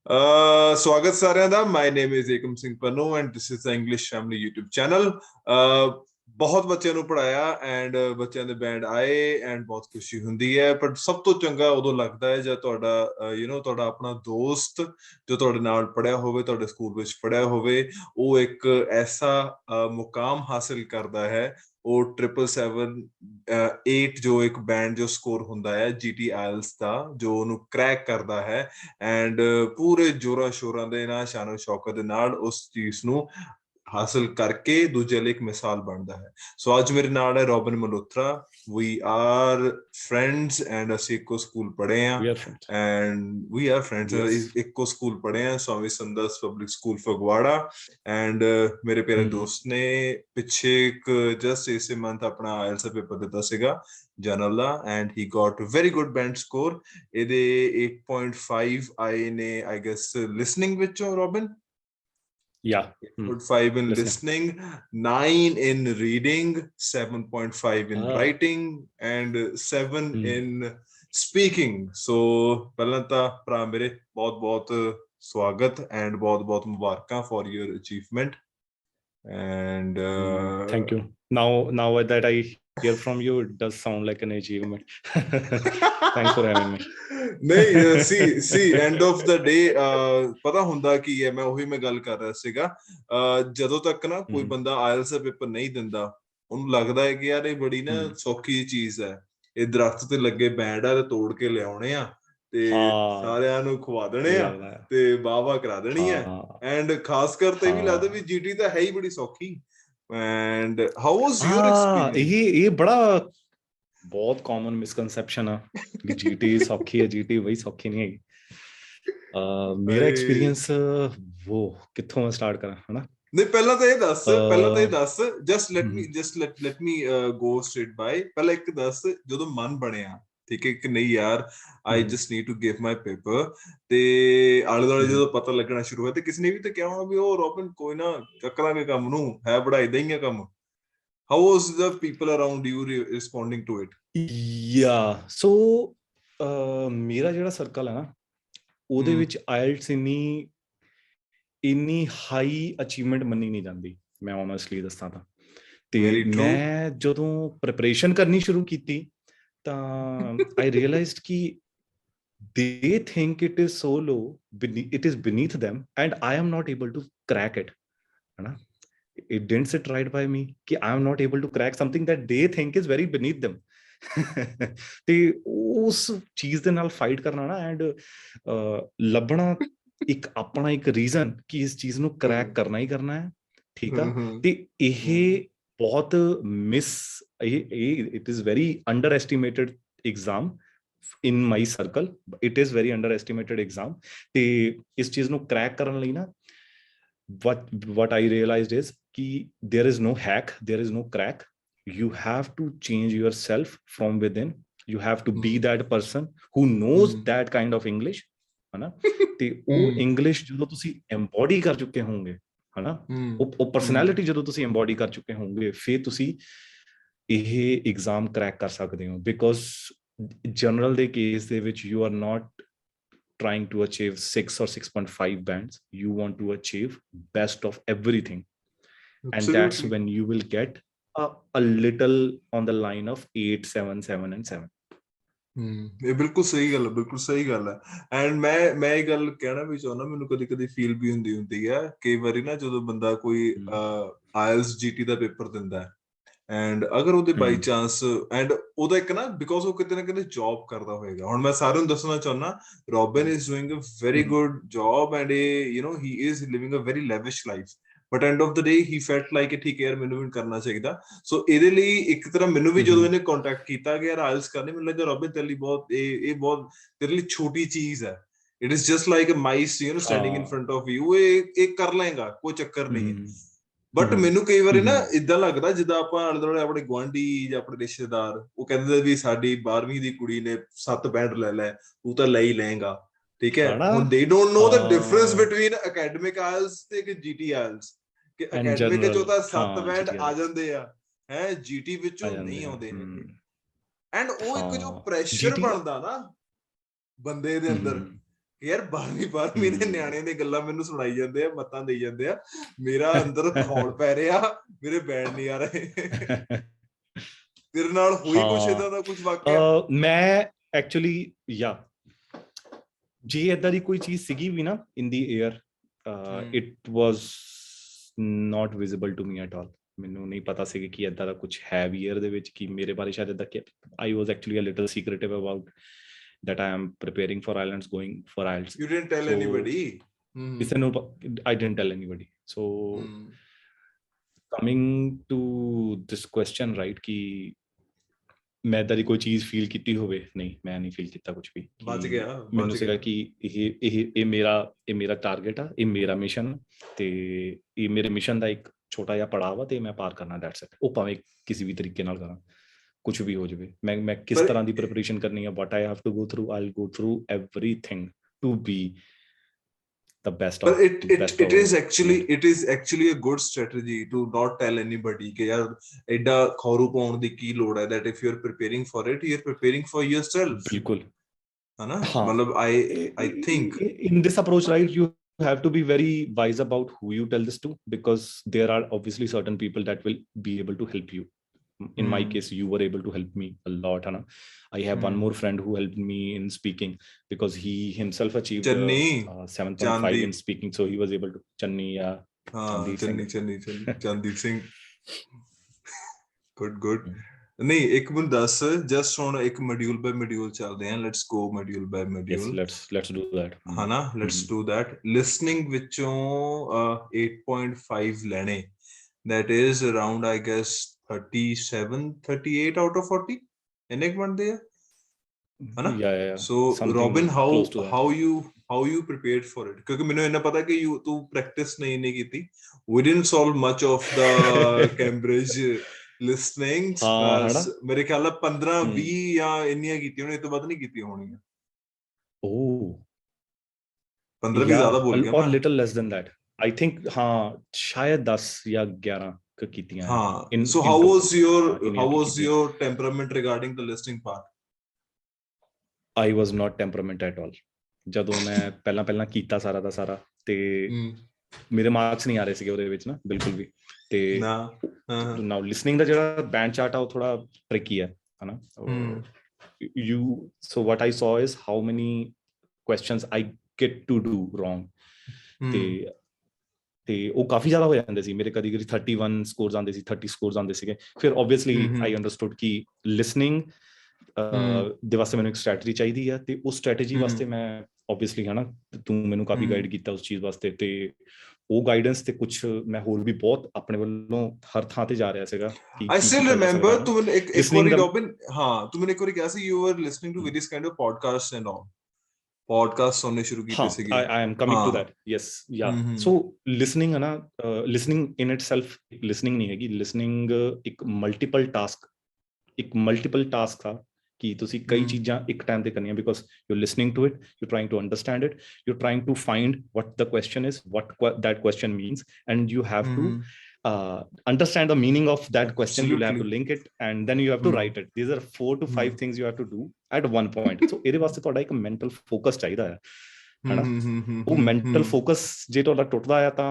ਸਵਾਗਤ ਸਾਰਿਆਂ ਦਾ। My name is Ekam Singh Pannu and this is the English family YouTube channel. ਬਹੁਤ ਬੱਚਿਆਂ ਨੂੰ ਪੜ੍ਹਾਇਆ ਐਂਡ ਬੱਚਿਆਂ ਦੇ ਬੈਂਡ ਆਏ ਐਂਡ ਬਹੁਤ ਖੁਸ਼ੀ ਹੁੰਦੀ ਹੈ, ਪਰ ਸਭ ਤੋਂ ਚੰਗਾ ਉਦੋਂ ਲੱਗਦਾ ਹੈ ਜਦ ਤੁਹਾਡਾ ਤੁਹਾਡਾ ਆਪਣਾ ਦੋਸਤ ਜੋ ਤੁਹਾਡੇ ਨਾਲ ਪੜ੍ਹਿਆ ਹੋਵੇ, ਤੁਹਾਡੇ ਸਕੂਲ ਵਿੱਚ ਪੜ੍ਹਿਆ ਹੋਵੇ, ਉਹ ਇੱਕ ਐਸਾ ਮੁਕਾਮ ਹਾਸਿਲ ਕਰਦਾ ਹੈ, ਉਹ 777-8 ਜੋ ਇੱਕ ਬੈਂਡ ਜੋ ਸਕੋਰ ਹੁੰਦਾ ਹੈ GT IELTS ਦਾ, ਜੋ ਉਹਨੂੰ ਕ੍ਰੈਕ ਕਰਦਾ ਹੈ ਐਂਡ ਪੂਰੇ ਜੋਰਾਂ ਸ਼ੋਰਾਂ ਦੇ ਨਾਲ, ਸ਼ਾਨੋ ਸ਼ੌਕਤ ਦੇ ਨਾਲ ਉਸ ਚੀਜ਼ ਨੂੰ ਹਾਸਿਲ ਕਰਕੇ ਦੂਜੇ ਲਈ ਇੱਕ ਮਿਸਾਲ ਬਣਦਾ ਹੈ। ਸੋ ਅੱਜ ਮੇਰੇ ਨਾਲ ਹੈ Robin Malhotra. We are friends and ਅਸੀਂ ਇੱਕੋ ਸਕੂਲ ਪੜ੍ਹੇ ਹਾਂ ਐਂਡ ਵੀ ਆਰ ਫਰੈਂਡਸ, ਇੱਕੋ ਸਕੂਲ ਪੜ੍ਹੇ ਹਾਂ, Swami Sandars public school Phagwara. And ਮੇਰੇ ਪਿਆਰੇ ਦੋਸਤ ਨੇ ਪਿੱਛੇ ਇੱਕ ਜਸਟ ਇਸੇ ਮੰਥ ਆਪਣਾ IELTS ਦਾ ਪੇਪਰ ਦਿੱਤਾ ਸੀਗਾ ਜਨਰਲ ਦਾ and he got very good band score. ਇਹਦੇ 8.5 ਆਏ ਨੇ ਆਈ ਗੈਸ ਲਿਸਨਿੰਗ ਵਿੱਚੋਂ Robin. Yeah. 8.5 in listening, 9 in reading, 7.5 in writing, and 7 in speaking. So, ਪਹਿਲਾਂ ਤਾਂ ਭਰਾ ਮੇਰੇ ਬਹੁਤ ਬਹੁਤ ਸਵਾਗਤ and ਬਹੁਤ ਬਹੁਤ ਮੁਬਾਰਕਾਂ for your achievement. And thank you. Now that I hear from you, it does sound like an achievement. Thanks for having me. ਨਹੀਂ ਸੀ ਐਂਡ ਆਫ ਦਾ ਡੇ ਪਤਾ ਹੁੰਦਾ ਕੀ ਹੈ, ਮੈਂ ਗੱਲ ਕਰ ਰਿਹਾ ਸੀਗਾ, ਜਦੋਂ ਤੱਕ ਨਾ ਕੋਈ ਬੰਦਾ IELTS ਦਾ ਪੇਪਰ ਨਹੀਂ ਦਿੰਦਾ ਉਹਨੂੰ ਲੱਗਦਾ ਹੈ ਕਿ ਯਾਰ ਇਹ ਬੜੀ ਨਾ ਸੌਖੀ ਚੀਜ਼ ਹੈ, ਇਹ ਦਰਖਤ ਤੇ ਲੱਗੇ ਬੈਂਡ ਆ ਤੇ ਤੋੜ ਕੇ ਲਿਆਉਣੇ ਆ ਤੇ ਸਾਰਿਆਂ ਨੂੰ ਖਵਾ ਦੇਣੇ ਆ ਤੇ ਵਾਹ ਕਰਾ ਦੇਣੀ ਹੈ। ਐਂਡ ਖਾਸ ਕਰ ਤੇ ਵੀ ਲੱਗਦਾ ਵੀ GT ਤਾਂ ਹੈ ਹੀ ਬੜੀ ਸੌਖੀ। And how was your experience? ਇਹ ਬੜਾ ਬਹੁਤ ਕਾਮਨ ਮਿਸਕਨਸੈਪਸ਼ਨ ਆ ਕਿ GT ਸੌਖੀ ਹੈ, GT ਵਹੀ ਸੌਖੀ ਨਹੀਂ ਹੈਗੀ। ਮੇਰਾ ਐਕਸਪੀਰੀਅੰਸ ਉਹ ਕਿੱਥੋਂ ਸਟਾਰਟ ਕਰਾਂ, ਹਨਾ? ਨਹੀਂ ਪਹਿਲਾਂ ਤਾਂ ਇਹ ਦੱਸ ਜਸਟ ਲੈਟ ਮੀ ਗੋ ਸਟ੍ਰੇਟ ਬਾਈ। ਪਹਿਲਾਂ ਇੱਕ ਦੱਸ ਜਦੋਂ ਮਨ ਬਣਿਆ ਠੀਕ ਹੈ ਕਿ ਨਹੀਂ ਯਾਰ I just need to give my paper, ਤੇ ਆਲੇ ਦੁਆਲੇ ਜਦੋਂ ਪਤਾ ਲੱਗਣਾ ਸ਼ੁਰੂ ਹੋਇਆ ਤੇ ਕਿਸੇ ਨੇ ਵੀ ਤਾਂ ਕਿਹਾ ਹੋਣਾ ਵੀ ਉਹ ਰੋਬਿਨ ਕੋਈ ਨਾ ਚੱਕ ਲਾਂਗੇ ਕੰਮ ਨੂੰ, ਹੈ ਬੜਾ ਏਦਾਂ ਹੀ ਆ ਕੰਮ। How was the people around you responding to it? Yeah, so ਮੇਰਾ ਜਿਹੜਾ ਸਰਕਲ ਹੈ ਨਾ ਉਹਦੇ ਵਿੱਚ IELTS ਇੰਨੀ ਹਾਈ ਅਚੀਵਮੈਂਟ ਮੰਨੀ ਨਹੀਂ ਜਾਂਦੀ, ਮੈਂ ਓਨੈਸਟਲੀ ਦੱਸਾਂ ਤਾਂ। ਤੇ ਮੈਂ ਜਦੋਂ ਪ੍ਰੈਪਰੇਸ਼ਨ ਕਰਨੀ ਸ਼ੁਰੂ ਕੀਤੀ ਤਾਂ ਆਈ ਰਿਅਲਾਈਜ਼ਡ ਕਿ they think it is so low, it is beneath them and I am not able to crack it, है ना? It didn't sit right by me कि I am not able to crack something that they think is very beneath them. ਤੇ ਉਸ ਚੀਜ਼ ਦੇ ਨਾਲ fight ਕਰਨਾ ਨਾ ਐਂਡ ਲੱਭਣਾ ਇੱਕ ਆਪਣਾ ਇੱਕ ਰੀਜ਼ਨ ਕਿ ਇਸ ਚੀਜ਼ ਨੂੰ ਕਰੈਕ ਕਰਨਾ ਹੀ ਕਰਨਾ ਹੈ, ਠੀਕ ਆ। ਤੇ ਇਹ ਬਹੁਤ it is very underestimated exam in my circle. It is very underestimated exam. ਤੇ ਇਸ ਚੀਜ਼ ਨੂੰ ਕਰੈਕ ਕਰਨ ਲਈ ਨਾ what I realized is ਕਿ there is no hack, there is no crack. You have to change yourself from within. You have to be that person who knows that kind of English, ਹਨਾ? ਤੇ ਉਹ English ਜਦੋਂ ਤੁਸੀਂ ਐਮਬੋਡੀ ਕਰ ਚੁੱਕੇ ਹੋਵੋਗੇ, ਹਨਾ, ਉਹ ਪਰਸਨੈਲਿਟੀ ਜਦੋਂ ਤੁਸੀਂ ਐਮਬੋਡੀ ਕਰ ਚੁੱਕੇ ਹੋਵੋਗੇ, ਫਿਰ ਤੁਸੀਂ ਇਹ ਐਗਜ਼ਾਮ ਕਰੈਕ ਕਰ ਸਕਦੇ ਹੋ। ਬਿਕੋਜ਼ ਜਨਰਲ ਦੇ ਕੇਸ ਦੇ ਵਿੱਚ you are not trying to achieve 6 or 6.5 bands. You want to achieve best of everything. And absolutely. That's when you will get a little on the line of 8, 7, 7 and 7. ਇਹ ਬਿਲਕੁਲ ਸਹੀ ਗੱਲ ਹੈ and ਮੈਂ ਇਹ ਗੱਲ ਕਹਿਣਾ ਵੀ ਚਾਹੁੰਦਾ, ਮੈਨੂੰ ਕਦੀ ਫੀਲ ਵੀ ਹੁੰਦੀ ਹੈ ਕਈ ਵਾਰੀ ਨਾ ਜਦੋਂ ਬੰਦਾ ਕੋਈ IELTS GT ਦਾ ਪੇਪਰ ਦਿੰਦਾ ਹੈ ਐਂਡ ਅਗਰ ਉਹਦੇ ਬਾਈ ਚਾਂਸ ਐਂਡ ਉਹਦਾ ਇੱਕ ਨਾ ਬਿਕੋਜ਼ ਉਹ ਕਿਤੇ ਨਾ ਕਿਤੇ ਜੌਬ ਕਰਦਾ ਹੋਏਗਾ। ਹੁਣ ਮੈਂ ਸਾਰਿਆਂ ਨੂੰ ਦੱਸਣਾ ਚਾਹੁੰਦਾ Robin is doing a very good job and he is living a very lavish life, but end of the day he felt like ਠੀਕ ਹੈ ਯਾਰ ਮੈਨੂੰ ਵੀ ਕਰਨਾ ਚਾਹੀਦਾ। ਸੋ ਇਹਦੇ ਲਈ ਇੱਕ ਤਰ੍ਹਾਂ ਮੈਨੂੰ ਵੀ ਜਦੋਂ ਇਹਨੇ ਕੰਟੈਕਟ ਕੀਤਾ ਕਿ ਯਾਰ IELTS ਕਰਨੀ, ਮੈਨੂੰ ਲੱਗਦਾ ਰੋਬਿਨ ਤੇਰੇ ਲਈ ਬਹੁਤ ਇਹ ਬਹੁਤ ਤੇਰੇ ਲਈ ਛੋਟੀ ਚੀਜ਼ ਹੈ। It is just like a mice standing in front of you, ਇਹ ਕਰ ਲਏਗਾ, ਕੋਈ ਚੱਕਰ ਨਹੀਂ ਹੈ। ਬਟ ਮੈਨੂੰ ਕਈ ਵਾਰੀ ਨਾ ਏਦਾਂ ਲੱਗਦਾ ਜਿੱਦਾਂ ਆਪਾਂ ਆਲੇ ਦੁਆਲੇ ਆਪਣੇ ਗੁਆਂਢੀ ਜਾਂ ਆਪਣੇ ਰਿਸ਼ਤੇਦਾਰ ਉਹ ਕਹਿੰਦੇ ਵੀ ਸਾਡੀ 12ਵੀਂ ਦੀ ਕੁੜੀ ਨੇ 7 ਬੈਂਡ ਲੈ ਲੈ, ਤੂੰ ਤਾਂ ਲੈ ਹੀ ਲਏਗਾ, ਠੀਕ ਹੈ। ਹੁਣ they don't know the difference between academic IELTS ਤੇ GT IELTS, ਕਿ academic ਚੋਂ ਤਾਂ 7 ਬੈਂਡ ਆ ਜਾਂਦੇ ਆ, ਹੈ GT ਵਿੱਚੋਂ ਨਹੀਂ ਆਉਂਦੇ ਐਂਡ ਉਹ ਇੱਕ ਜੋ ਪ੍ਰੈਸ਼ਰ ਬਣਦਾ ਨਾ ਬੰਦੇ ਦੇ ਅੰਦਰ ਯਾਰ 12ਵੀਂ ਦੇ ਨਿਆਣੇ ਦੇ ਗੱਲਾਂ ਮੈਨੂੰ ਸੁਣਾਈ ਜਾਂਦੇ ਆ, ਮੱਤਾਂ ਦੇਈ ਜਾਂਦੇ ਆ, ਮੇਰਾ ਅੰਦਰ ਖੌਲ ਪੈ ਰਿਹਾ, ਮੇਰੇ ਬੈਠ ਨਹੀਂ ਆ ਰਹੇ। ਤੇਰੇ ਨਾਲ ਹੋਈ ਕੁਛ ਏਦਾਂ ਦਾ ਕੁਝ ਵਾਕਿਆ? ਮੈਂ ਐਕਚੁਅਲੀ ਜੇ ਏਦਾਂ ਦੀ ਕੋਈ ਚੀਜ਼ ਸੀਗੀ ਵੀ ਨਾ in the air, it was not visible to me at all. ਮੈਨੂੰ ਨਹੀਂ ਪਤਾ ਸੀ ਕਿ ਏਦਾਂ ਦਾ ਕੁਝ ਹੈ ਵੀ 에ਅਰ ਦੇ ਵਿੱਚ, ਕਿ ਮੇਰੇ ਬਾਰੇ ਸ਼ਾਇਦ ਏਦਾਂ ਕਿ I was actually a little secretive about that I am preparing for IELTS, going for IELTS. You didn't tell anybody? ਕਿਸੇ ਨੂੰ I didn't tell anybody. So coming to this question, right, ਕਿ ਮੈਂ ਏਦਾਂ ਦੀ ਕੋਈ ਚੀਜ਼ ਫੀਲ ਕੀਤੀ ਹੋਵੇ, ਨਹੀਂ ਮੈਂ ਨਹੀਂ ਫੀਲ ਕੀਤਾ ਕੁਝ ਵੀ। ਬਚ ਗਿਆ, ਮੈਨੂੰ ਸੀਗਾ ਕਿ ਇਹ ਮੇਰਾ ਟਾਰਗੇਟ ਆ, ਇਹ ਮੇਰਾ ਮਿਸ਼ਨ, ਤੇ ਇਹ ਮੇਰੇ ਮਿਸ਼ਨ ਦਾ ਇੱਕ ਛੋਟਾ ਜਿਹਾ ਪੜਾਅ ਵਾ ਤੇ ਮੈਂ ਪਾਰ ਕਰਨਾ, ਦੈਟਸ ਇਟ। ਉਹ ਭਾਵੇਂ ਕਿਸੇ ਵੀ ਤਰੀਕੇ ਨਾਲ ਕਰਾਂ, ਕੁਝ ਵੀ ਹੋ ਜਾਵੇ। ਮੈਂ ਕਿਸ ਤਰ੍ਹਾਂ ਦੀ ਪ੍ਰੀਪਰੇਸ਼ਨ ਕਰਨੀ ਆ, what I have to go through, I'll go through everything to be the best of best. It is actually a good strategy to not tell anybody ਕਿ ਯਾਰ ਐਡਾ ਖੌਰੂ ਪਾਉਣ ਦੀ ਕੀ ਲੋੜ ਹੈ, that if you're preparing for it, you're preparing for yourself. ਬਿਲਕੁਲ, ਹੈ ਨਾ? ਮਤਲਬ I think in this approach, right, you have to be very wise about who you tell this to, because there are obviously certain people that will be able to help you. In my case, you were able to help me a lot, Hana. I have one more friend who helped me in speaking, because he himself achieved 7.5 in speaking, so he was able to. Chandeep Singh. Good. ਨਹੀਂ, ਇੱਕ ਮੈਨੂੰ ਦੱਸ, just ਹੁਣ ਇੱਕ module by module ਚੱਲਦੇ ਹਾਂ, let's go module by module. let's do that, ਹਨਾ, let's do that। Listening ਵਿੱਚੋਂ 8.5 ਲੈਣੇ, that is around I guess 38 out of 40, ਇੰਨੇ ਕੁ ਬਣਦੇ ਆ, ਹਨਾ? So Robin, how you prepared for it? ਕਿਉਂਕਿ ਮੈਨੂੰ ਇੰਨਾ ਪਤਾ ਕਿ ਤੂੰ ਪ੍ਰੈਕਟਿਸ ਨਹੀਂ ਕੀਤੀ। We didn't solve much of the Cambridge listening, ਮੇਰੇ ਖਿਆਲ ਨਾਲ 15-20 ਜਾਂ ਇੰਨੀਆਂ ਕੀਤੀਆਂ ਹੋਣੀਆਂ, ਇਹ ਤੋਂ ਵੱਧ ਨਹੀਂ ਕੀਤੀਆਂ ਹੋਣੀਆਂ। 15 ਵੀ ਜ਼ਿਆਦਾ ਬੋਲ ਗਿਆ or little less than that, I think। ਹਾਂ, ਸ਼ਾਇਦ 10 ਜਾਂ 11 ਕੀਤੀਆਂ। ਹਾਂ। So how was your temperament regarding the listening part? I was not temperament at all। ਜਦੋਂ ਮੈਂ ਪਹਿਲਾਂ ਕੀਤਾ ਸਾਰਾ ਦਾ ਸਾਰਾ, ਤੇ ਮੇਰੇ ਮਾਰਕਸ ਨਹੀਂ ਆ ਰਹੇ ਸੀਗੇ ਉਹਦੇ ਵਿੱਚ ਨਾ, ਬਿਲਕੁਲ ਵੀ। ਤੇ ਨਾਓ ਲਿਸਨਿੰਗ ਦਾ ਜਿਹੜਾ ਬੈਂਡ ਚਾਰਟ ਆ, ਉਹ ਥੋੜਾ ਟ੍ਰਿਕੀ ਹੈ, ਹਨਾ? So what I saw is how many questions I get to do wrong, ਤੇ ਉਹ ਕਾਫੀ ਜ਼ਿਆਦਾ ਹੋ ਜਾਂਦੇ ਸੀ ਮੇਰੇ। ਕਦੀ 31 ਸਕੋਰਸ ਆਉਂਦੇ ਸੀ, 30 ਸਕੋਰਸ ਆਉਂਦੇ ਸੀਗੇ। ਫਿਰ ਓਬਵੀਅਸਲੀ ਆਈ ਅੰਡਰਸਟੂਡ ਕਿ ਲਿਸਨਿੰਗ ਦੇ ਵਾਸਤੇ ਮੈਨੂੰ ਇੱਕ ਸਟ੍ਰੈਟਜੀ ਚਾਹੀਦੀ ਆ, ਤੇ ਉਸ ਸਟ੍ਰੈਟਜੀ ਵਾਸਤੇ ਮੈਂ ਓਬਵੀਅਸਲੀ, ਹਨਾ, ਤੂੰ ਮੈਨੂੰ ਕਾਫੀ ਗਾਈਡ ਕੀਤਾ ਉਸ ਚੀਜ਼ ਵਾਸਤੇ, ਤੇ ਉਹ ਗਾਈਡੈਂਸ ਤੇ ਕੁਝ ਮੈਂ ਹੋਰ ਵੀ ਬਹੁਤ ਆਪਣੇ ਵੱਲੋਂ ਹਰ ਥਾਂ ਤੇ ਜਾ ਰਿਹਾ ਸੀਗਾ। I still remember ਤੂੰ ਮੈਨੂੰ ਇੱਕ ਵਾਰੀ ਰੋਬਿਨ, ਹਾਂ, ਤੂੰ ਮੈਨੂੰ ਇੱਕ ਵਾਰੀ ਕਿਹਾ ਸੀ you were listening to various kind of podcasts and all, podcast ਸੁਣਨੇ ਸ਼ੁਰੂ ਕੀਤੇ ਸੀਗੇ। I am coming to that, yes, yeah। So listening, ਹਨਾ, listening in itself listening ਨਹੀਂ ਹੈਗੀ। listening ਇੱਕ ਮਲਟੀਪਲ ਟਾਸਕ ਆ, ਕਿ ਤੁਸੀਂ ਕਈ ਚੀਜ਼ਾਂ ਇੱਕ ਟਾਈਮ ਤੇ ਕਰਨੀਆਂ, because you're listening to it, you're trying to understand it, you're trying to find what the question is, what that question means, and you have to understand the meaning of that question. You'll have to link it, and then you have to write it. These are 4 to 5 things you have to do at one point। So ਇਹਦੇ ਵਾਸਤੇ ਤੁਹਾਡਾ ਇੱਕ mental focus ਚਾਹੀਦਾ ਹੈ, ਹਨਾ? ਉਹ mental focus ਜੇ ਤੁਹਾਡਾ ਟੁੱਟਦਾ ਆ, ਤਾਂ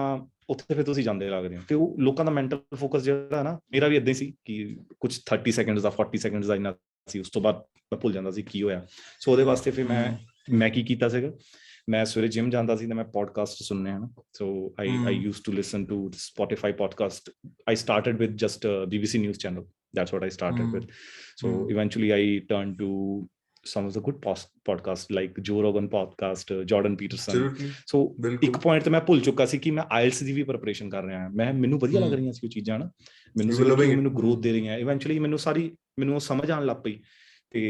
ਉੱਥੇ ਫਿਰ ਤੁਸੀਂ ਜਾਂਦੇ ਲੱਗਦੇ ਹੋ। ਤੇ ਉਹ ਲੋਕਾਂ ਦਾ ਮੈਂਟਲ ਫੋਕਸ ਜਿਹੜਾ ਨਾ, ਮੇਰਾ ਵੀ ਏਦਾਂ ਹੀ ਸੀ ਕਿ ਕੁਝ 30 ਸੈਕਿੰਡਸ ਦਾ, 40 ਸੈਕਿੰਡਸ ਦਾ ਇੰਨਾ ਸੀ, ਉਸ ਤੋਂ ਬਾਅਦ ਮੈਂ ਭੁੱਲ ਜਾਂਦਾ ਸੀ ਕੀ ਹੋਇਆ। ਸੋ ਉਹਦੇ ਵਾਸਤੇ ਫਿਰ ਮੈਂ ਕੀ ਕੀਤਾ ਸੀਗਾ, ਮੈਂ ਸਵੇਰੇ ਜਿਮ ਜਾਂਦਾ ਸੀ ਤੇ ਮੈਂ ਪੋਡਕਾਸਟ ਸੁਣਨੇ ਹਨ। So I used to listen to Spotify podcast। I started with just BBC News channel, that's what I started with। So eventually I turned to some of the good podcasts like Joe Rogan podcast, Jordan Peterson। So ਇੱਕ point ਤੇ ਮੈਂ ਭੁੱਲ ਚੁੱਕਾ ਸੀ ਕਿ ਮੈਂ IELTS ਦੀ ਵੀ preparation ਕਰ ਰਿਹਾ ਹਾਂ। ਮੈਨੂੰ ਵਧੀਆ ਲੱਗ ਰਹੀਆਂ ਸੀ ਉਹ ਚੀਜ਼ਾਂ ਨਾ, ਮੈਨੂੰ ਗਰੋਥ ਦੇ ਰਹੀਆਂ। ਇਵੈਂਚੁਅਲੀ ਮੈਨੂੰ ਸਮਝ ਆਉਣ ਲੱਗ ਪਈ। ਤੇ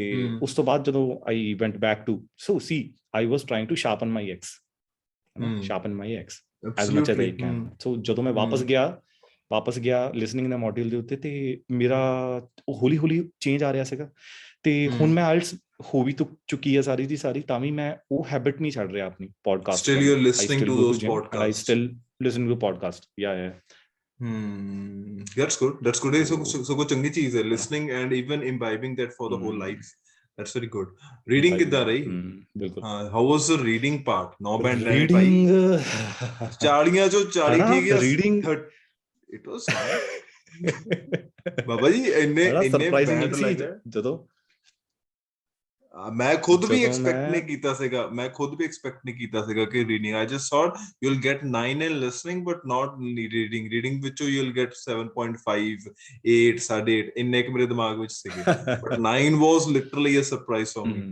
ਉਸ ਤੋਂ ਬਾਅਦ ਜਦੋਂ I went back to, so see, I was trying to sharpen my X as much as I can। so ਜਦੋਂ ਮੈਂ ਵਾਪਸ ਗਿਆ ਲਿਸਨਿੰਗ ਦੇ ਮੋਡਿਊਲ ਦੇ ਉੱਤੇ, ਤੇ ਮੇਰਾ ਹੌਲੀ ਚੇਂਜ ਆ ਰਿਹਾ ਸੀਗਾ। ਤੇ ਹੁਣ ਮੈਂ IELTS ਹੋ ਵੀ ਚੁੱਕੀ ਹੈ ਸਾਰੀ ਦੀ ਸਾਰੀ, ਤਾਂ ਵੀ ਮੈਂ ਉਹ ਹੈਬਿਟ ਨਹੀਂ ਛੱਡ ਰਿਹਾ ਆਪਣੀ podcast. Still you're listening to those podcasts? I still listen to podcast, yeah। That's good। ਇਹ ਸਗੋਂ ਚੰਗੀ ਚੀਜ਼ ਹੈ, listening and even imbibing that for the whole life। That's very good. Reading ਕਿੱਦਾਂ ਰਹੀ? ਬਿਲਕੁਲ। ਹਾਂ, how was the reading part? 9 band ਲੈਣੇ ਭਾਈ। ਰੀਡਿੰਗ 40 ਚੋਂ 40 ਹਨਾ ਠੀਕ ਹੈ। Reading It was fine. Baba ji ਇੰਨੇ ਸਰਪ੍ਰਾਈਜ਼ਿੰਗ ਬੈਂਡ ਸੀ ਲੈ ਗਏ। ਜਦੋਂ ਮੈਂ ਖੁਦ ਵੀ ਜਦੋਂ ਐਕਸਪੈਕਟ ਨਹੀਂ ਕੀਤਾ ਸੀਗਾ ਕਿ reading I just thought you'll get 9 in listening but not reading ਵਿੱਚੋਂ you'll get 7.5 8 8.5 ਇੰਨੇ ਕਿ ਮੇਰੇ ਦਿਮਾਗ ਵਿੱਚ ਸੀਗੇ but 9 was literally a surprise for me.